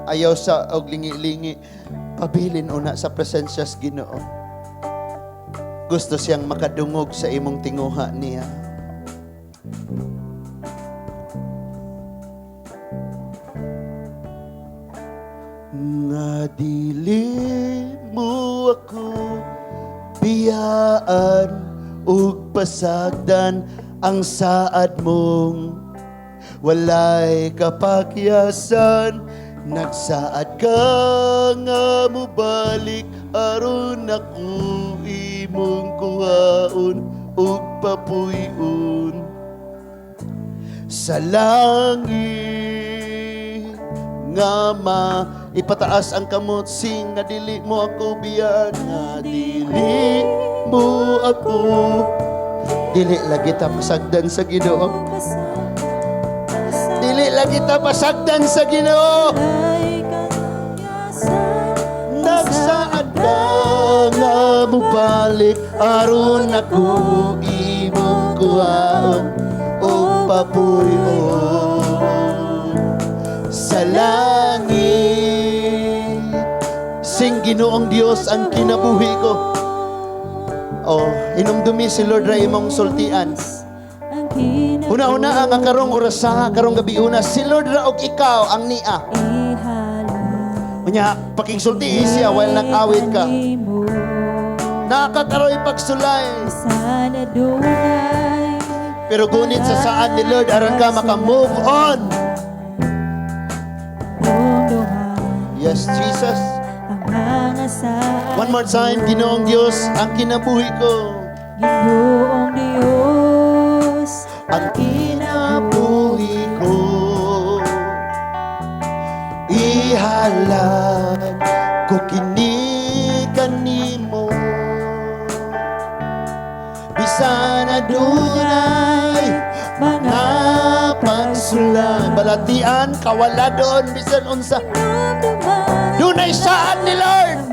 [SPEAKER 1] Ayaw sa og lingi-lingi, pabilin una sa presensya sa Ginoo. Gusto siyang makadungog sa imong tinguha niya. Nga dili mo ako biyaan ug pasagdan ang saad mong walay kapakyasan. Nagsaad ka nga mubalik aron ako imong kuhaon ug papuy-on sa langit nga ipataas ang kamot sing nga dili mo ako biyaan, nga dili mo ako dili lagi ta masagdan sa Ginoo. Dili lagi ta pasagdan sa Ginoo. Nagsaad ka nga mubalik aron ako imong kuhaon o papuy-on sa langit. Sing Ginoong Dios ang kinabuhi ko. Oh, inumdumi si Lord ra imong sultian. Una-una ang karong orasa, karong gabi una, si Lord ra og ikaw ang niya. Unya, pakingsulti siya while nag-awit ka. Nakakaroy pagsulay. Pero gunit sa saan ni Lord, aron ka maka-move on. Yes, Jesus. One more time, Ginoong Diyos, ang kinabuhi ko.
[SPEAKER 2] Ginoong Diyos,
[SPEAKER 1] Ang kinabuhi ko, ihalad ko kini kanimo. Bisan adunay mga pagsulang, balatian kawaladon bisan unsa. Dunay saan ni Lord,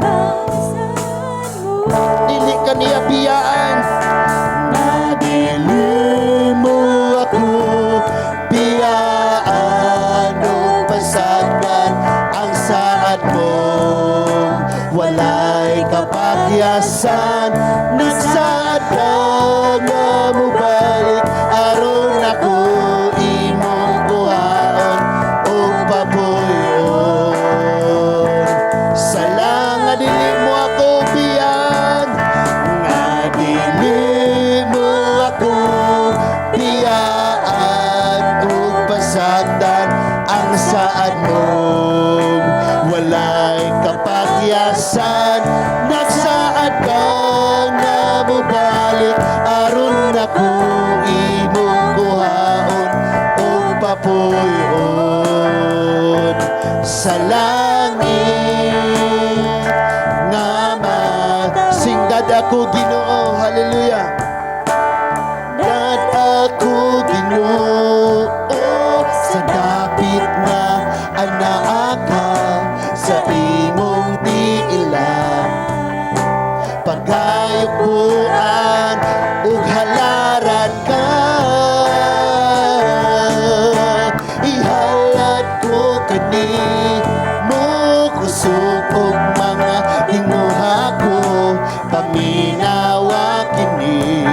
[SPEAKER 1] dili ka niya biyaan. Na dili mo ako biyaan o pasagdan ang saad mo, walay kapakyasan. Nagsaad ka nga mubalik aron ako imong kuhaon o papuy-on sa nga dili mo ako biyaan, nga dili mo ako biyaan ug pasagdan ang saad mong walay kapakyasan. Nagsaad ka nga mubalik aron ako imong kuhaon o papuy-on sa langit nga masinggad ako Ginoo. Hallelujah. Dad ako Ginoo sa dapit nga anaa ka sa imong tiila. Pagayukuan ug halaran ka, ihalad ko kani mo kusog og mga tinguha ko. Paminawa kini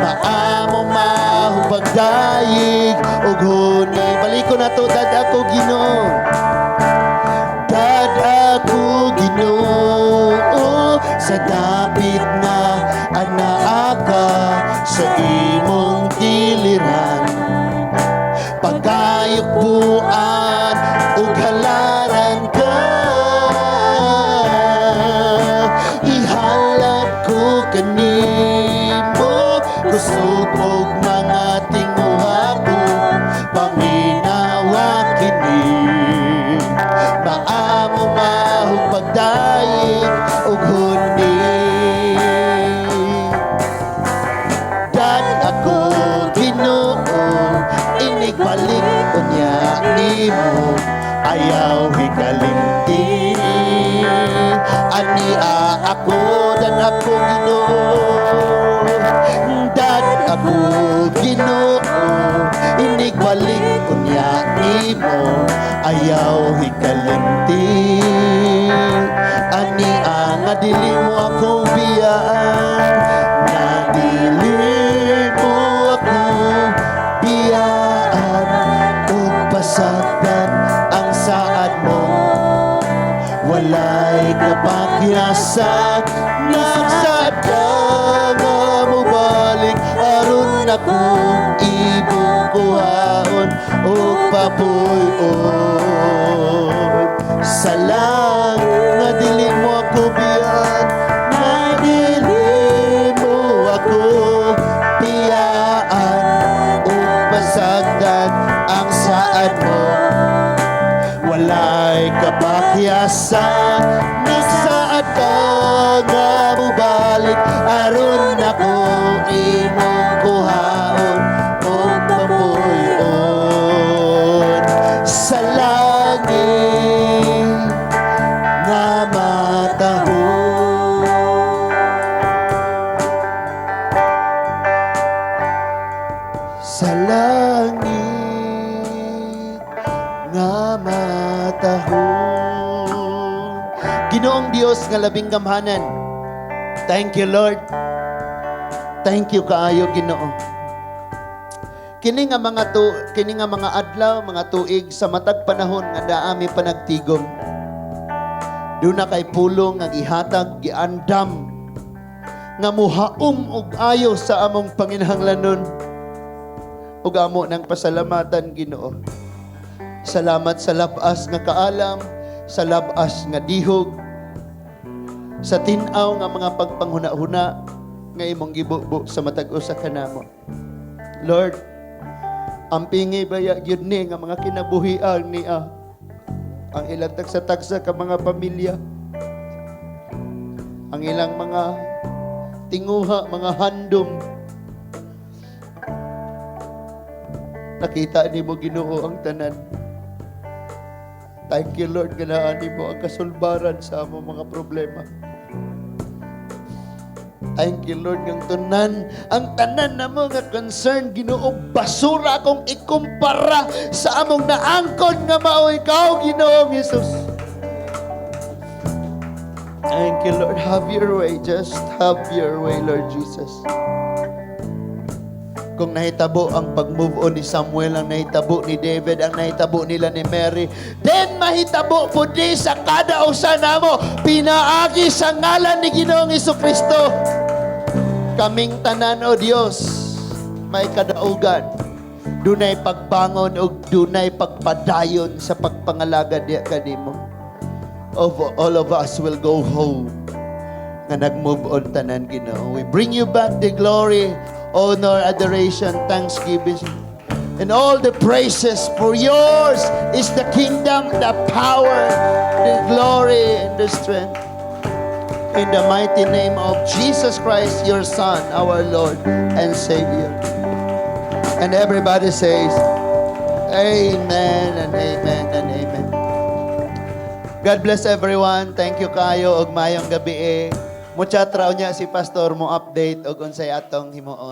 [SPEAKER 1] maamo pagdayig ug hunay. Balik ko na to, dad ako Ginoo. Dad ako Ginoo, sa dapit na anaa ka sa imong giliran. Pagkayok buan ug halaran ka, ihalap ko kanimo, kusog og mga tinguha ko, paminawa kini. Maamo mahong pagdayeg ug hundi. Dan ako Ginoo, inigbalik unya nimo, ayaw hikalimti. Ania ako, dan ako Ginoo. Dan ako Ginoo, inigbalik unya nimo, ayaw hikalimti. Ania nga dili mo akong biyaan, nga dili mo akong biyaan, ug pasagdan ang saad mo. Walay kapakyasan, nagsaad ka nga mubalik, aron ako ibong kuhaon o papuyon. Sa lang nga dili mo ako biyan, nga dili mo ako biyaan, o pasagdan ang saad mo. Walay kapakyasan, nagsaad ka nga mubalik, aron ako imong kuhaon o papuyon. Sa langit nga matahon, sa langit nga matahon. Ginoong Dios nga labing gamhanan, thank you Lord. Thank you kaayo Ginoo. Kini nga mga adlaw, mga tuig sa matag panahon nga daami panagtigom. Duna kay pulong nga gihatag, giandam nga muhaom og ayo sa among panginahanglanon. Ug amo nang pasalamatan Ginoo. Salamat sa labas nga kaalam, sa labas nga dihog, sa tinaw nga mga pagpanghuna-huna nga imong gibubo sa matag usa kanamo. Lord, ang pingi baya gyud ni nga mga kinabuhian niya, ang ilang tagsa-tagsa ka mga pamilya, ang ilang mga tinguha, mga handom. Nakita ni mo Ginoo ang tanan. Thank you Lord, ganaani mo ang kasulbaran sa among mga problema. Thank you Lord, ng tunan ang tanan na mga concern Ginoo, basura akong ikumpara sa among naangkon nga mao ikaw Ginoo Jesus. Thank you Lord, have your way, just have your way Lord Jesus. Kung nahitabo ang pag-move on ni Samuel, ang nahitabo ni David, ang nahitabo nila ni Mary, then mahitabo po di sa kada usa namo, pinaagi sa ngalan ni Ginoong Jesucristo. Kaming tanan o Dios, may kadaugan, dunay pagbangon o dunay pagpadayon sa pagpangalaga diya kanimo. All of us will go home nga nag-move on tanan Ginoo. We bring you back the glory, honor, adoration, thanksgiving, and all the praises, for yours is the kingdom, the power, the glory, and the strength. In the mighty name of Jesus Christ, your Son, our Lord and Savior. And everybody says, Amen and Amen and Amen. God bless everyone. Thank you kayo og mayong gabi. Mucha traw niya si Pastor mo update og unsay atong himuon.